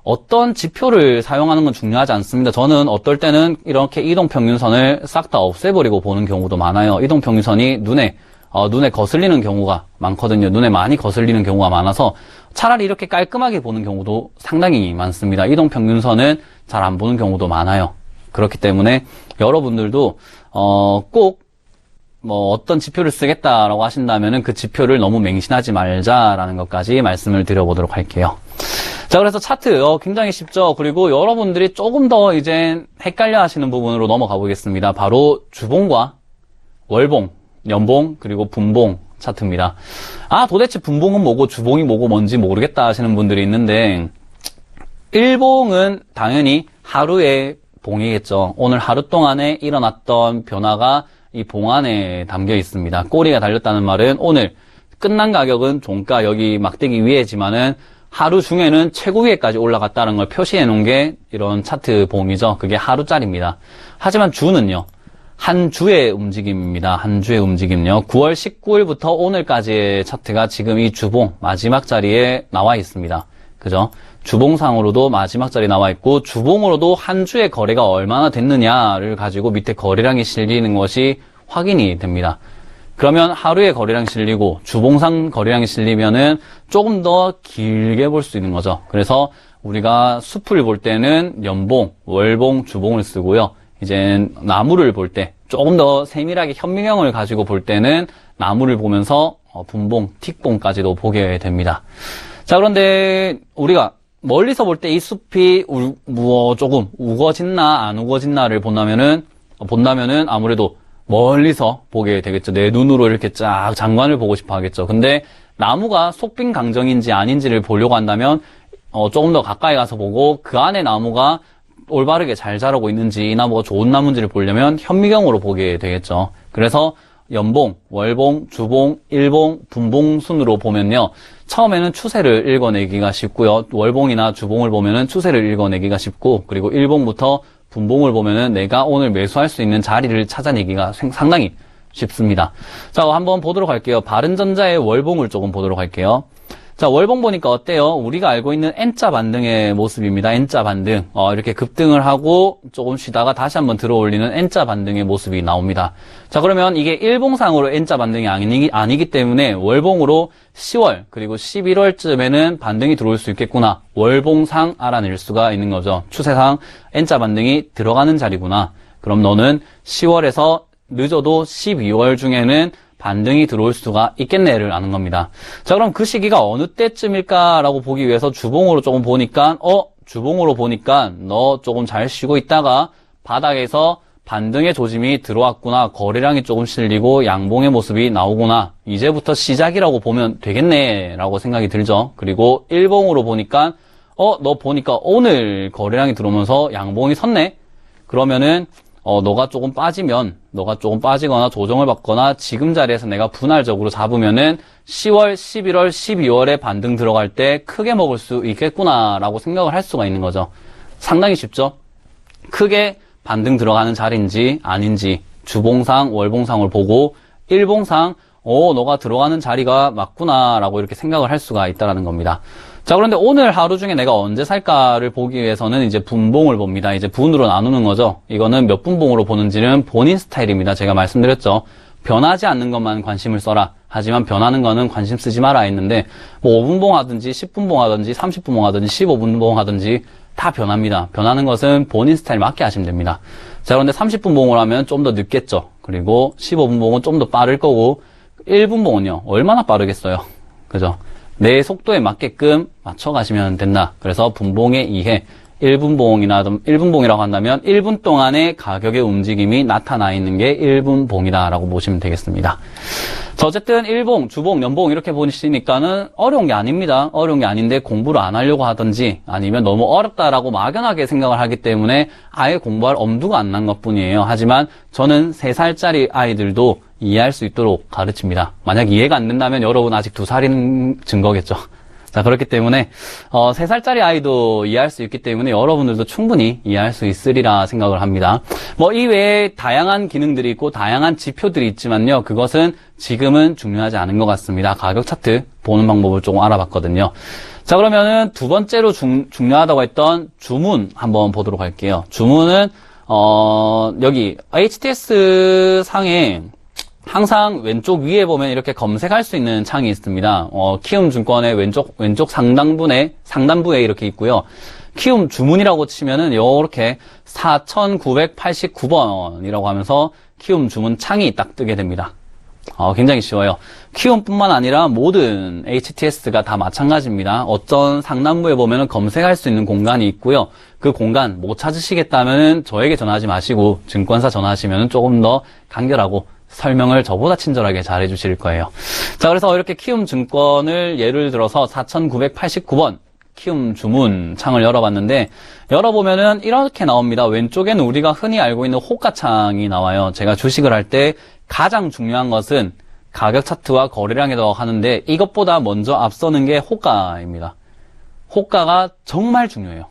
어떤 지표를 사용하는 건 중요하지 않습니다. 저는 어떨 때는 이렇게 이동평균선을 싹 다 없애버리고 보는 경우도 많아요. 이동평균선이 눈에 거슬리는 경우가 많거든요. 눈에 많이 거슬리는 경우가 많아서 차라리 이렇게 깔끔하게 보는 경우도 상당히 많습니다. 이동평균선은 잘 안 보는 경우도 많아요. 그렇기 때문에 여러분들도 꼭 뭐 어떤 지표를 쓰겠다라고 하신다면은 그 지표를 너무 맹신하지 말자라는 것까지 말씀을 드려보도록 할게요. 자, 그래서 차트 굉장히 쉽죠. 그리고 여러분들이 조금 더 이제 헷갈려 하시는 부분으로 넘어가 보겠습니다. 바로 주봉과 월봉, 연봉, 그리고 분봉, 차트입니다. 아, 도대체 분봉은 뭐고 주봉이 뭐고 뭔지 모르겠다 하시는 분들이 있는데, 일봉은 당연히 하루의 봉이겠죠. 오늘 하루 동안에 일어났던 변화가 이 봉 안에 담겨 있습니다. 꼬리가 달렸다는 말은 오늘 끝난 가격은 종가 여기 막대기 위에지만은 하루 중에는 최고 위에까지 올라갔다는 걸 표시해 놓은 게 이런 차트 봉이죠. 그게 하루짜리입니다. 하지만 주는요. 한 주의 움직임입니다. 한 주의 움직임요. 9월 19일부터 오늘까지의 차트가 지금 이 주봉 마지막 자리에 나와 있습니다. 그죠? 주봉상으로도 마지막 자리 나와 있고 주봉으로도 한 주의 거래가 얼마나 됐느냐를 가지고 밑에 거래량이 실리는 것이 확인이 됩니다. 그러면 하루에 거래량 실리고 주봉상 거래량이 실리면은 조금 더 길게 볼 수 있는 거죠. 그래서 우리가 숲을 볼 때는 연봉, 월봉, 주봉을 쓰고요. 이제 나무를 볼 때 조금 더 세밀하게 현미경을 가지고 볼 때는 나무를 보면서 분봉, 틱봉까지도 보게 됩니다. 자, 그런데 우리가 멀리서 볼 때 이 숲이 조금 우거진나 안 우거진나를 본다면은 아무래도 멀리서 보게 되겠죠. 내 눈으로 이렇게 쫙 장관을 보고 싶어 하겠죠. 근데 나무가 속빈 강정인지 아닌지를 보려고 한다면 조금 더 가까이 가서 보고 그 안에 나무가 올바르게 잘 자라고 있는지 이 나무가 좋은 나무인지를 보려면 현미경으로 보게 되겠죠. 그래서 연봉, 월봉, 주봉, 일봉, 분봉 순으로 보면요. 처음에는 추세를 읽어내기가 쉽고요. 월봉이나 주봉을 보면은 추세를 읽어내기가 쉽고, 그리고 일봉부터 분봉을 보면은 내가 오늘 매수할 수 있는 자리를 찾아내기가 상당히 쉽습니다. 자, 한번 보도록 할게요. 바른전자의 월봉을 조금 보도록 할게요. 자, 월봉 보니까 어때요? 우리가 알고 있는 N자 반등의 모습입니다. N자 반등. 이렇게 급등을 하고 조금 쉬다가 다시 한번 들어올리는 N자 반등의 모습이 나옵니다. 자, 그러면 이게 일봉상으로 N자 반등이 아니기 때문에 월봉으로 10월 그리고 11월쯤에는 반등이 들어올 수 있겠구나. 월봉상 알아낼 수가 있는 거죠. 추세상 N자 반등이 들어가는 자리구나. 그럼 너는 10월에서 늦어도 12월 중에는 반등이 들어올 수가 있겠네를 아는 겁니다. 자, 그럼 그 시기가 어느 때쯤일까라고 보기 위해서 주봉으로 조금 보니까 주봉으로 보니까 너 조금 잘 쉬고 있다가 바닥에서 반등의 조짐이 들어왔구나. 거래량이 조금 실리고 양봉의 모습이 나오구나. 이제부터 시작이라고 보면 되겠네라고 생각이 들죠. 그리고 일봉으로 보니까 너 보니까 오늘 거래량이 들어오면서 양봉이 섰네. 그러면은 너가 조금 빠지거나 조정을 받거나 지금 자리에서 내가 분할적으로 잡으면은 10월, 11월, 12월에 반등 들어갈 때 크게 먹을 수 있겠구나라고 생각을 할 수가 있는 거죠. 상당히 쉽죠? 크게 반등 들어가는 자리인지 아닌지 주봉상, 월봉상을 보고 일봉상 너가 들어가는 자리가 맞구나라고 이렇게 생각을 할 수가 있다라는 겁니다. 자, 그런데 오늘 하루 중에 내가 언제 살까를 보기 위해서는 이제 분봉을 봅니다. 이제 분으로 나누는 거죠. 이거는 몇 분봉으로 보는지는 본인 스타일입니다. 제가 말씀드렸죠. 변하지 않는 것만 관심을 써라. 하지만 변하는 거는 관심 쓰지 마라 했는데 5분봉 하든지 10분봉 하든지 30분봉 하든지 15분봉 하든지 다 변합니다. 변하는 것은 본인 스타일 맞게 하시면 됩니다. 자, 그런데 30분봉을 하면 좀 더 늦겠죠. 그리고 15분봉은 좀 더 빠를 거고 1분봉은요. 얼마나 빠르겠어요. 그죠? 내 속도에 맞게끔 맞춰가시면 된다. 그래서 분봉의 이해, 1분봉이라고 한다면 1분 동안의 가격의 움직임이 나타나 있는 게 1분봉이다라고 보시면 되겠습니다. 자, 어쨌든 일봉, 주봉, 연봉 이렇게 보시니까는 어려운 게 아닙니다. 어려운 게 아닌데 공부를 안 하려고 하든지 아니면 너무 어렵다라고 막연하게 생각을 하기 때문에 아예 공부할 엄두가 안 난 것뿐이에요. 하지만 저는 3살짜리 아이들도 이해할 수 있도록 가르칩니다. 만약 이해가 안 된다면 여러분 아직 2살인 증거겠죠. 자, 그렇기 때문에 3살짜리 아이도 이해할 수 있기 때문에 여러분들도 충분히 이해할 수 있으리라 생각을 합니다. 이 외에 다양한 기능들이 있고 다양한 지표들이 있지만요. 그것은 지금은 중요하지 않은 것 같습니다. 가격 차트 보는 방법을 조금 알아봤거든요. 자, 그러면은 두 번째로 중요하다고 했던 주문 한번 보도록 할게요. 주문은 여기 HTS 상에 항상 왼쪽 위에 보면 이렇게 검색할 수 있는 창이 있습니다. 키움증권의 왼쪽 상단부에 이렇게 있고요. 키움 주문이라고 치면은 요렇게 4,989번이라고 하면서 키움 주문 창이 딱 뜨게 됩니다. 굉장히 쉬워요. 키움뿐만 아니라 모든 HTS가 다 마찬가지입니다. 어떤 상단부에 보면은 검색할 수 있는 공간이 있고요. 그 공간 못 찾으시겠다면은 저에게 전화하지 마시고 증권사 전화하시면은 조금 더 간결하고 설명을 저보다 친절하게 잘 해주실 거예요. 자, 그래서 이렇게 키움증권을 예를 들어서 4989번 키움 주문 창을 열어봤는데, 열어보면은 이렇게 나옵니다. 왼쪽에는 우리가 흔히 알고 있는 호가창이 나와요. 제가 주식을 할 때 가장 중요한 것은 가격 차트와 거래량이라고 하는데, 이것보다 먼저 앞서는 게 호가입니다. 호가가 정말 중요해요.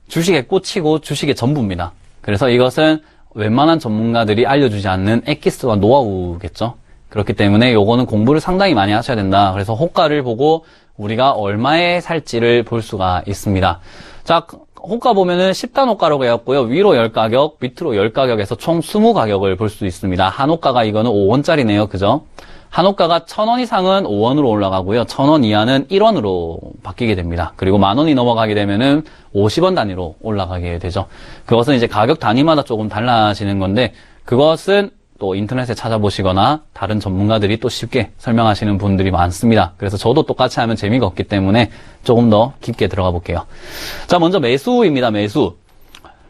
주식의 꽃이고 주식의 전부입니다. 그래서 이것은 웬만한 전문가들이 알려주지 않는 엑기스와 노하우겠죠. 그렇기 때문에 요거는 공부를 상당히 많이 하셔야 된다. 그래서 호가를 보고 우리가 얼마에 살지를 볼 수가 있습니다. 자, 호가 보면은 10단 호가라고 해갖고요. 위로 10가격, 밑으로 10가격에서 총 20가격을 볼 수 있습니다. 한 호가가 이거는 5원짜리네요. 그죠? 한 호가가 1,000원 이상은 5원으로 올라가고요. 1,000원 이하는 1원으로 바뀌게 됩니다. 그리고 10,000원이 넘어가게 되면은 50원 단위로 올라가게 되죠. 그것은 이제 가격 단위마다 조금 달라지는 건데, 그것은 또 인터넷에 찾아보시거나 다른 전문가들이 또 쉽게 설명하시는 분들이 많습니다. 그래서 저도 똑같이 하면 재미가 없기 때문에 조금 더 깊게 들어가 볼게요. 자, 먼저 매수입니다.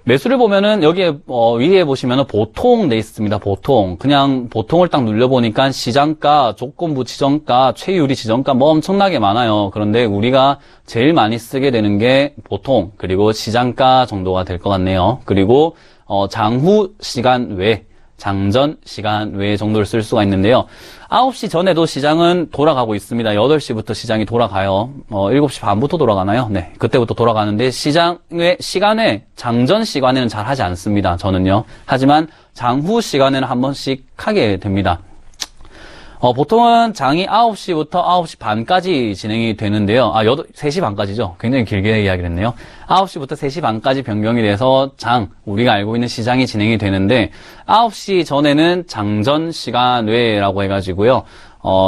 매수를 보면은 여기에 위에 보시면은 보통 돼 있습니다. 보통 그냥 보통을 딱 눌러보니까 시장가, 조건부 지정가, 최유리 지정가 뭐 엄청나게 많아요. 그런데 우리가 제일 많이 쓰게 되는 게 보통, 그리고 시장가 정도가 될 것 같네요. 그리고 장후 시간 외, 장전 시간 외 정도를 쓸 수가 있는데요. 9시 전에도 시장은 돌아가고 있습니다. 8시부터 시장이 돌아가요. 7시 반부터 돌아가나요? 네, 그때부터 돌아가는데 시간에 장전 시간에는 잘 하지 않습니다. 저는요. 하지만 장후 시간에는 한 번씩 하게 됩니다. 보통은 장이 9시부터 9시 반까지 진행이 되는데요. 3시 반까지죠. 굉장히 길게 이야기를 했네요. 9시부터 3시 반까지 변경이 돼서 우리가 알고 있는 시장이 진행이 되는데, 9시 전에는 장전 시간 외라고 해가지고요.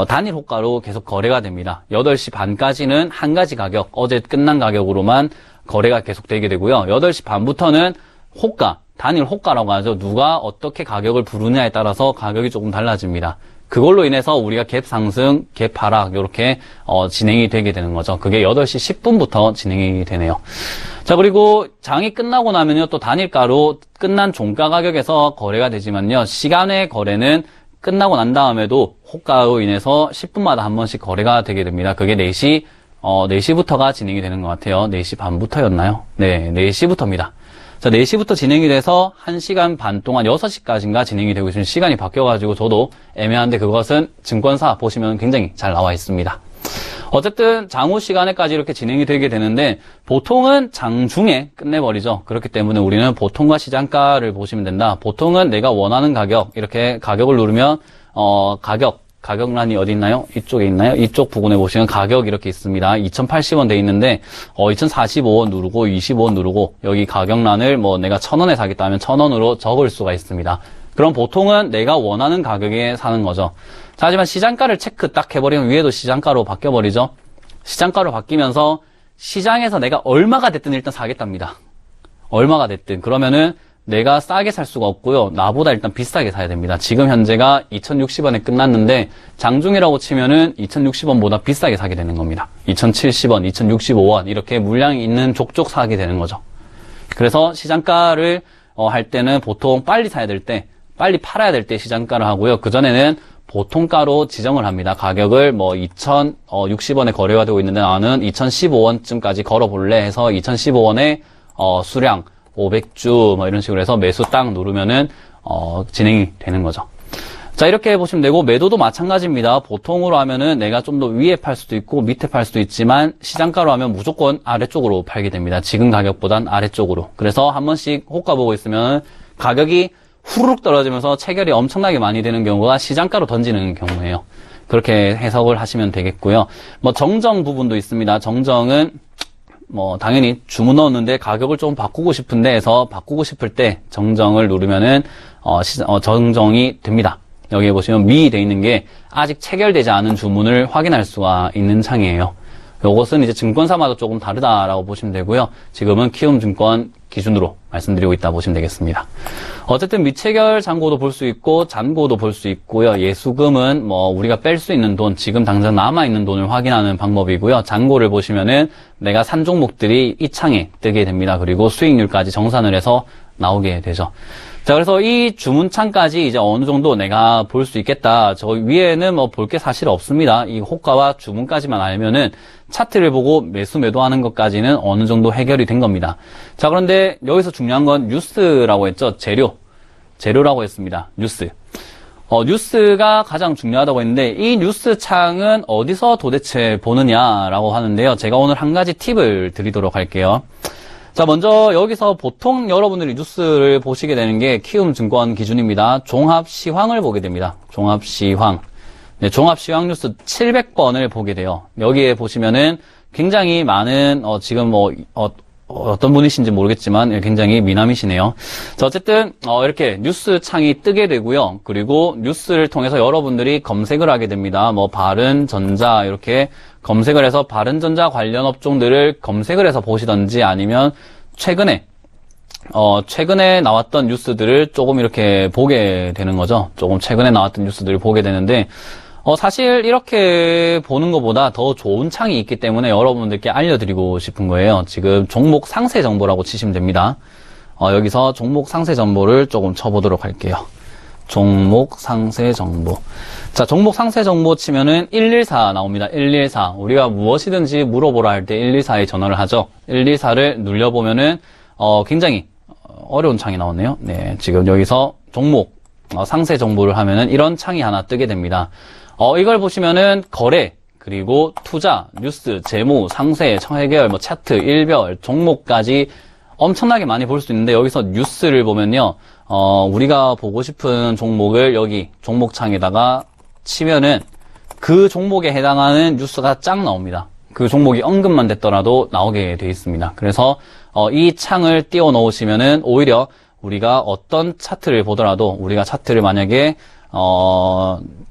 단일 호가로 계속 거래가 됩니다. 8시 반까지는 한 가지 가격, 어제 끝난 가격으로만 거래가 계속되게 되고요. 8시 반부터는 호가, 단일 호가라고 하죠. 누가 어떻게 가격을 부르냐에 따라서 가격이 조금 달라집니다. 그걸로 인해서 우리가 갭 상승, 갭 하락 이렇게 진행이 되게 되는 거죠. 그게 8시 10분부터 진행이 되네요. 자, 그리고 장이 끝나고 나면요, 또 단일가로 끝난 종가 가격에서 거래가 되지만요, 시간의 거래는 끝나고 난 다음에도 호가로 인해서 10분마다 한 번씩 거래가 되게 됩니다. 그게 4시부터가 진행이 되는 것 같아요. 4시 반부터였나요? 네, 4시부터입니다. 자, 4시부터 진행이 돼서 1시간 반 동안 6시까지인가 진행이 되고 있으면 시간이 바뀌어가지고 저도 애매한데, 그것은 증권사 보시면 굉장히 잘 나와 있습니다. 어쨌든 장후 시간에까지 이렇게 진행이 되게 되는데, 보통은 장중에 끝내버리죠. 그렇기 때문에 우리는 보통과 시장가를 보시면 된다. 보통은 내가 원하는 가격, 이렇게 가격을 누르면 가격란이 어디 있나요? 이쪽에 있나요? 이쪽 부분에 보시면 가격 이렇게 있습니다. 2,080원 돼 있는데 2,045원 누르고 25원 누르고, 여기 가격란을 내가 1,000원에 사겠다 하면 1,000원으로 적을 수가 있습니다. 그럼 보통은 내가 원하는 가격에 사는 거죠. 자, 하지만 시장가를 체크 딱 해버리면 위에도 시장가로 바뀌어버리죠. 시장가로 바뀌면서 시장에서 내가 얼마가 됐든 일단 사겠답니다. 얼마가 됐든. 그러면은 내가 싸게 살 수가 없고요. 나보다 일단 비싸게 사야 됩니다. 지금 현재가 2,060원에 끝났는데 장중이라고 치면은 2,060원보다 비싸게 사게 되는 겁니다. 2,070원, 2,065원 이렇게 물량이 있는 족족 사게 되는 거죠. 그래서 시장가를 할 때는 보통 빨리 사야 될 때, 빨리 팔아야 될 때 시장가를 하고요. 그전에는 보통가로 지정을 합니다. 가격을 2,060원에 거래가 되고 있는데 나는 2,015원쯤까지 걸어볼래 해서 2,015원에 수량 500주 이런 식으로 해서 매수 딱 누르면은 진행이 되는 거죠. 자, 이렇게 보시면 되고, 매도도 마찬가지입니다. 보통으로 하면은 내가 좀 더 위에 팔 수도 있고 밑에 팔 수도 있지만, 시장가로 하면 무조건 아래쪽으로 팔게 됩니다. 지금 가격보단 아래쪽으로. 그래서 한 번씩 호가 보고 있으면 가격이 후루룩 떨어지면서 체결이 엄청나게 많이 되는 경우가 시장가로 던지는 경우예요. 그렇게 해석을 하시면 되겠고요. 정정 부분도 있습니다. 정정은 당연히 주문 넣었는데 가격을 좀 바꾸고 싶은데 해서 바꾸고 싶을 때 정정을 누르면은 정정이 됩니다. 여기에 보시면 미 돼 있는 게 아직 체결되지 않은 주문을 확인할 수가 있는 창이에요. 요것은 이제 증권사마다 조금 다르다라고 보시면 되고요. 지금은 키움증권 기준으로 말씀드리고 있다 보시면 되겠습니다. 어쨌든 미체결 잔고도 볼 수 있고 잔고도 볼 수 있고요. 예수금은 우리가 뺄 수 있는 돈, 지금 당장 남아있는 돈을 확인하는 방법이고요. 잔고를 보시면은 내가 산 종목들이 이 창에 뜨게 됩니다. 그리고 수익률까지 정산을 해서 나오게 되죠. 자, 그래서 이 주문창까지 이제 어느 정도 내가 볼 수 있겠다. 저 위에는 뭐 볼 게 사실 없습니다. 이 호가와 주문까지만 알면은 차트를 보고 매수 매도하는 것까지는 어느 정도 해결이 된 겁니다. 자, 그런데 여기서 중요한 건 뉴스라고 했죠. 재료라고 했습니다. 뉴스. 뉴스가 가장 중요하다고 했는데 이 뉴스 창은 어디서 도대체 보느냐라고 하는데요. 제가 오늘 한 가지 팁을 드리도록 할게요. 자, 먼저 여기서 보통 여러분들이 뉴스를 보시게 되는 게 키움증권 기준입니다. 종합시황을 보게 됩니다. 종합시황. 네, 종합시황 뉴스 700번을 보게 돼요. 여기에 보시면은 굉장히 많은, 지금 어떤 분이신지 모르겠지만 굉장히 미남이시네요. 자, 어쨌든 이렇게 뉴스 창이 뜨게 되고요. 그리고 뉴스를 통해서 여러분들이 검색을 하게 됩니다. 뭐 바른전자 이렇게 검색을 해서 바른전자 관련 업종들을 검색을 해서 보시던지 아니면 최근에 나왔던 뉴스들을 조금 이렇게 보게 되는 거죠. 조금 최근에 나왔던 뉴스들을 보게 되는데 사실 이렇게 보는 것보다 더 좋은 창이 있기 때문에 여러분들께 알려드리고 싶은 거예요. 지금 종목 상세 정보라고 치시면 됩니다. 여기서 종목 상세 정보를 조금 쳐보도록 할게요. 종목 상세 정보. 자, 종목 상세 정보 치면은 114 나옵니다. 114. 우리가 무엇이든지 물어보라 할 때 114에 전화를 하죠. 114를 눌려보면은 굉장히 어려운 창이 나오네요. 네, 지금 여기서 종목 상세 정보를 하면은 이런 창이 하나 뜨게 됩니다. 이걸 보시면은 거래, 그리고 투자, 뉴스, 재무, 상세, 청해결, 뭐 차트, 일별, 종목까지 엄청나게 많이 볼 수 있는데 여기서 뉴스를 보면요. 우리가 보고 싶은 종목을 여기 종목창에다가 치면은 그 종목에 해당하는 뉴스가 쫙 나옵니다. 그 종목이 언급만 됐더라도 나오게 되어 있습니다. 그래서 이 창을 띄워 넣으시면은 오히려 우리가 어떤 차트를 보더라도 우리가 차트를 만약에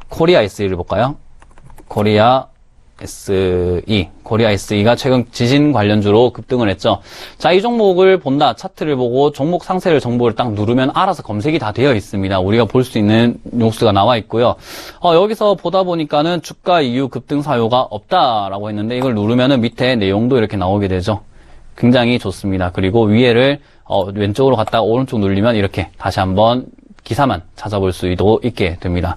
코리아 SE를 볼까요? 코리아 SE가 최근 지진 관련주로 급등을 했죠. 자, 이 종목을 본다, 차트를 보고 종목 상세를 정보를 딱 누르면 알아서 검색이 다 되어 있습니다. 우리가 볼 수 있는 뉴스가 나와 있고요. 여기서 보다 보니까는 주가 이후 급등 사유가 없다라고 했는데 이걸 누르면은 밑에 내용도 이렇게 나오게 되죠. 굉장히 좋습니다. 그리고 위에를 왼쪽으로 갔다가 오른쪽 눌리면 이렇게 다시 한번 기사만 찾아볼 수도 있게 됩니다.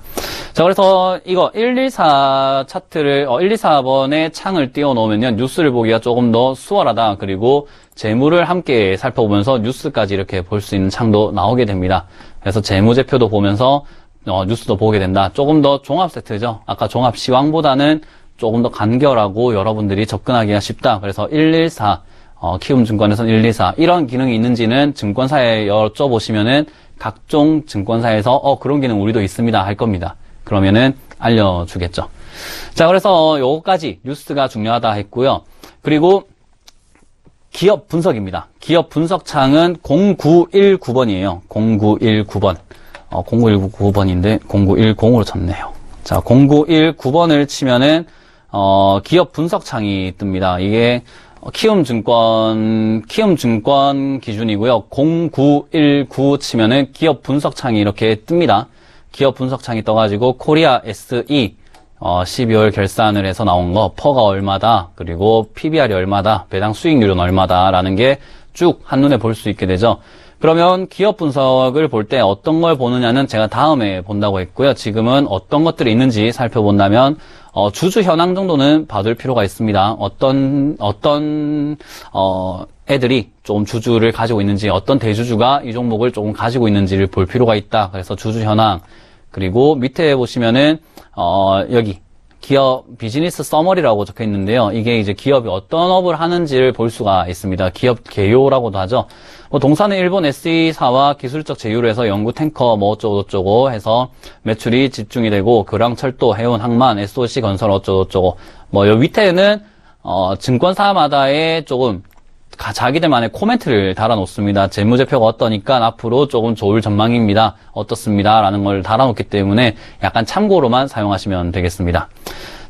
자, 그래서 이거 124 차트를 124번의 창을 띄워 놓으면요, 뉴스를 보기가 조금 더 수월하다. 그리고 재무를 함께 살펴보면서 뉴스까지 이렇게 볼 수 있는 창도 나오게 됩니다. 그래서 재무제표도 보면서 뉴스도 보게 된다. 조금 더 종합 세트죠. 아까 종합 시황보다는 조금 더 간결하고 여러분들이 접근하기가 쉽다. 그래서 114 키움증권에서는 124 이런 기능이 있는지는 증권사에 여쭤보시면은 각종 증권사에서 그런 기능 우리도 있습니다 할 겁니다. 그러면은 알려주겠죠. 자, 그래서 요거까지 뉴스가 중요하다 했고요. 그리고 기업 분석입니다. 기업 분석 창은 0919번이에요. 0919번. 0919번인데 0910으로 쳤네요. 자, 0919번을 치면은 기업 분석 창이 뜹니다. 이게 키움증권 기준이고요. 0919 치면은 기업 분석창이 이렇게 뜹니다. 기업 분석창이 떠가지고 코리아 SE 12월 결산을 해서 나온 거, 퍼가 얼마다, 그리고 PBR이 얼마다, 배당 수익률은 얼마다라는 게 쭉 한눈에 볼 수 있게 되죠. 그러면 기업 분석을 볼 때 어떤 걸 보느냐는 제가 다음에 본다고 했고요. 지금은 어떤 것들이 있는지 살펴본다면 주주 현황 정도는 봐둘 필요가 있습니다. 어떤 애들이 좀 주주를 가지고 있는지, 어떤 대주주가 이 종목을 조금 가지고 있는지를 볼 필요가 있다. 그래서 주주 현황, 그리고 밑에 보시면은 여기 기업 비즈니스 서머리라고 적혀 있는데요. 이게 이제 기업이 어떤 업을 하는지를 볼 수가 있습니다. 기업 개요라고도 하죠. 동사는 일본 SE사와 기술적 제휴를 해서 연구 탱커 뭐 어쩌고저쩌고 해서 매출이 집중이 되고, 교량 철도, 해운, 항만, SOC 건설 어쩌고저쩌고, 뭐 요 밑에는 증권사마다의 조금 자기들만의 코멘트를 달아놓습니다. 재무제표가 어떠니까 앞으로 조금 좋을 전망입니다. 어떻습니다. 라는 걸 달아놓기 때문에 약간 참고로만 사용하시면 되겠습니다.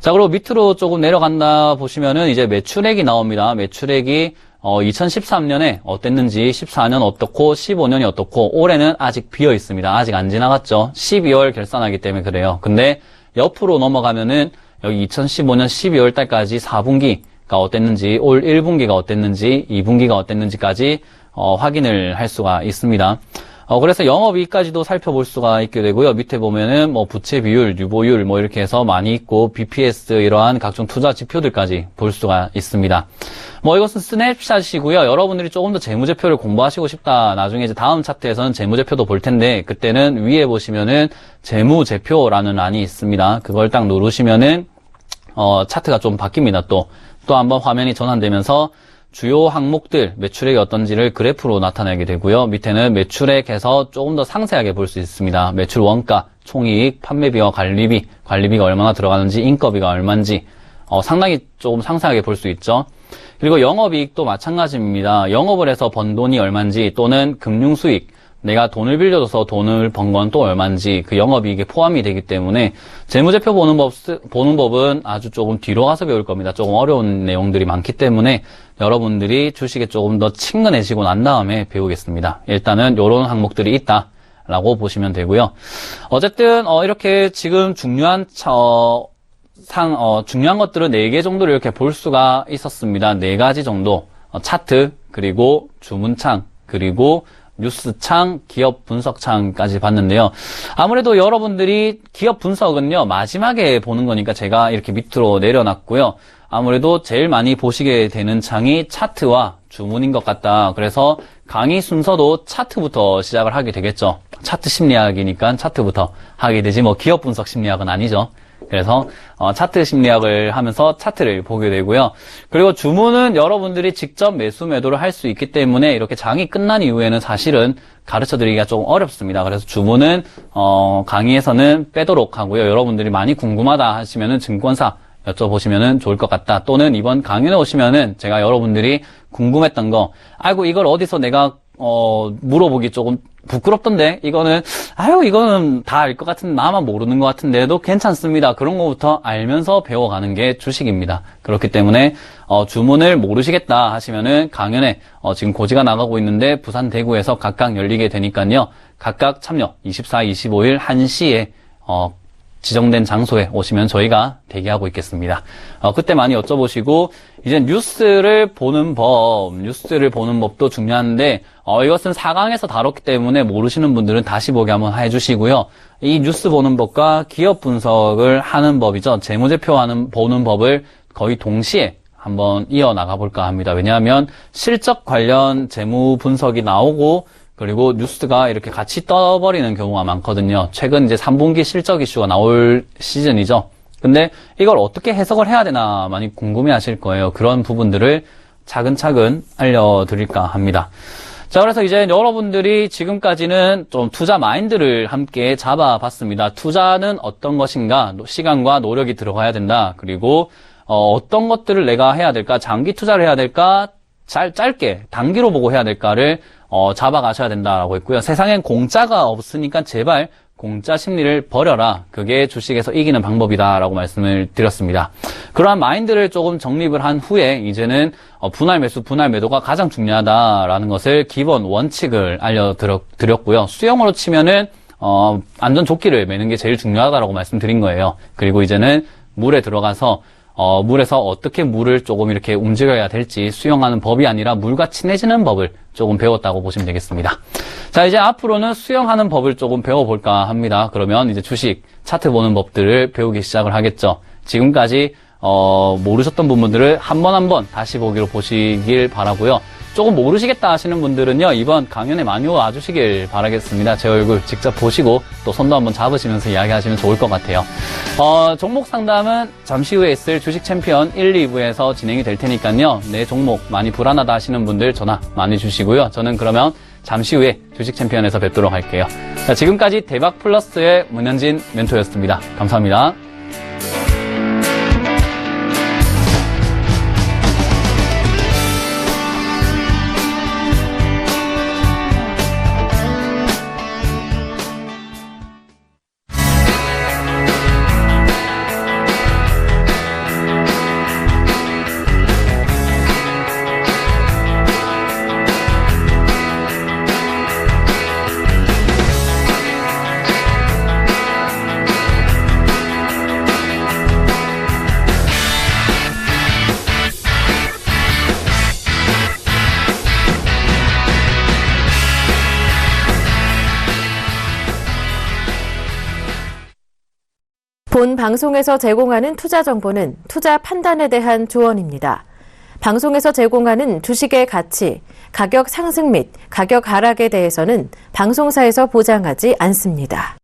자, 그리고 밑으로 조금 내려간다 보시면은 이제 매출액이 나옵니다. 매출액이 2013년에 어땠는지, 14년 어떻고, 15년이 어떻고, 올해는 아직 비어 있습니다. 아직 안 지나갔죠. 12월 결산하기 때문에 그래요. 근데 옆으로 넘어가면은 여기 2015년 12월 달까지 4분기가 어땠는지, 올 1분기가 어땠는지, 2분기가 어땠는지까지 확인을 할 수가 있습니다. 그래서 영업이익까지도 살펴볼 수가 있게 되고요. 밑에 보면은 뭐 부채 비율, 유보율 뭐 이렇게 해서 많이 있고 BPS 이러한 각종 투자 지표들까지 볼 수가 있습니다. 뭐 이것은 스냅샷이고요. 여러분들이 조금 더 재무제표를 공부하시고 싶다. 나중에 이제 다음 차트에서는 재무제표도 볼 텐데 그때는 위에 보시면은 재무제표라는 란이 있습니다. 그걸 딱 누르시면은 차트가 좀 바뀝니다. 또 한번 화면이 전환되면서 주요 항목들 매출액이 어떤지를 그래프로 나타내게 되고요. 밑에는 매출액에서 조금 더 상세하게 볼 수 있습니다. 매출 원가, 총이익, 판매비와 관리비가 얼마나 들어가는지, 인건비가 얼마인지 상당히 조금 상세하게 볼 수 있죠. 그리고 영업이익도 마찬가지입니다. 영업을 해서 번 돈이 얼마인지 또는 금융수익, 내가 돈을 빌려줘서 돈을 번 건 또 얼마인지 그 영업이익에 포함이 되기 때문에 재무제표 보는 법은 아주 조금 뒤로 가서 배울 겁니다. 조금 어려운 내용들이 많기 때문에 여러분들이 주식에 조금 더 친근해지고 난 다음에 배우겠습니다. 일단은 이런 항목들이 있다라고 보시면 되고요. 어쨌든 이렇게 지금 중요한 중요한 것들은 4개 정도를 이렇게 볼 수가 있었습니다. 4가지 정도. 차트, 그리고 주문창, 그리고 뉴스창, 기업 분석창까지 봤는데요. 아무래도 여러분들이 기업 분석은요, 마지막에 보는 거니까 제가 이렇게 밑으로 내려놨고요. 아무래도 제일 많이 보시게 되는 창이 차트와 주문인 것 같다. 그래서 강의 순서도 차트부터 시작을 하게 되겠죠. 차트 심리학이니까 차트부터 하게 되지 뭐 기업 분석 심리학은 아니죠. 그래서 차트 심리학을 하면서 차트를 보게 되고요. 그리고 주문은 여러분들이 직접 매수 매도를 할 수 있기 때문에 이렇게 장이 끝난 이후에는 사실은 가르쳐드리기가 좀 어렵습니다. 그래서 주문은 강의에서는 빼도록 하고요. 여러분들이 많이 궁금하다 하시면은 증권사 여쭤보시면은 좋을 것 같다. 또는 이번 강연에 오시면은 제가 여러분들이 궁금했던 거, 아이고 이걸 어디서 내가 물어보기 조금 부끄럽던데 이거는 다 알 것 같은데 나만 모르는 것 같은데도 괜찮습니다. 그런 거부터 알면서 배워가는 게 주식입니다. 그렇기 때문에 주문을 모르시겠다 하시면은 강연에 지금 고지가 나가고 있는데 부산 대구에서 각각 열리게 되니까요. 각각 참여 24, 25일 1시에 지정된 장소에 오시면 저희가 대기하고 있겠습니다. 그때 많이 여쭤보시고, 이제 뉴스를 보는 법도 중요한데, 이것은 4강에서 다뤘기 때문에 모르시는 분들은 다시 보기 한번 해주시고요. 이 뉴스 보는 법과 기업 분석을 하는 법이죠. 재무제표 보는 법을 거의 동시에 한번 이어나가 볼까 합니다. 왜냐하면 실적 관련 재무 분석이 나오고, 그리고 뉴스가 이렇게 같이 떠버리는 경우가 많거든요. 최근 이제 3분기 실적 이슈가 나올 시즌이죠. 근데 이걸 어떻게 해석을 해야 되나 많이 궁금해 하실 거예요. 그런 부분들을 차근차근 알려드릴까 합니다. 자, 그래서 이제 여러분들이 지금까지는 좀 투자 마인드를 함께 잡아봤습니다. 투자는 어떤 것인가, 시간과 노력이 들어가야 된다. 그리고 어떤 것들을 내가 해야 될까, 장기 투자를 해야 될까, 짧게 단기로 보고 해야 될까를 잡아가셔야 된다라고 했고요. 세상엔 공짜가 없으니까 제발 공짜 심리를 버려라. 그게 주식에서 이기는 방법이다라고 말씀을 드렸습니다. 그러한 마인드를 조금 정립을 한 후에 이제는 분할 매수, 분할 매도가 가장 중요하다라는 것을 기본 원칙을 알려드렸고요. 수영으로 치면은 안전조끼를 매는 게 제일 중요하다라고 말씀드린 거예요. 그리고 이제는 물에 들어가서 물에서 어떻게 물을 조금 이렇게 움직여야 될지 수영하는 법이 아니라 물과 친해지는 법을 조금 배웠다고 보시면 되겠습니다. 자, 이제 앞으로는 수영하는 법을 조금 배워볼까 합니다. 그러면 이제 주식 차트 보는 법들을 배우기 시작을 하겠죠. 지금까지 모르셨던 부분들을 한 번 한 번 다시 보기로 보시길 바라고요. 조금 모르시겠다 하시는 분들은요, 이번 강연에 많이 와주시길 바라겠습니다. 제 얼굴 직접 보시고 또 손도 한번 잡으시면서 이야기하시면 좋을 것 같아요. 종목 상담은 잠시 후에 있을 주식 챔피언 1, 2부에서 진행이 될 테니까요. 내 종목 많이 불안하다 하시는 분들 전화 많이 주시고요. 저는 그러면 잠시 후에 주식 챔피언에서 뵙도록 할게요. 자, 지금까지 대박 플러스의 문현진 멘토였습니다. 감사합니다.
본 방송에서 제공하는 투자 정보는 투자 판단에 대한 조언입니다. 방송에서 제공하는 주식의 가치, 가격 상승 및 가격 하락에 대해서는 방송사에서 보장하지 않습니다.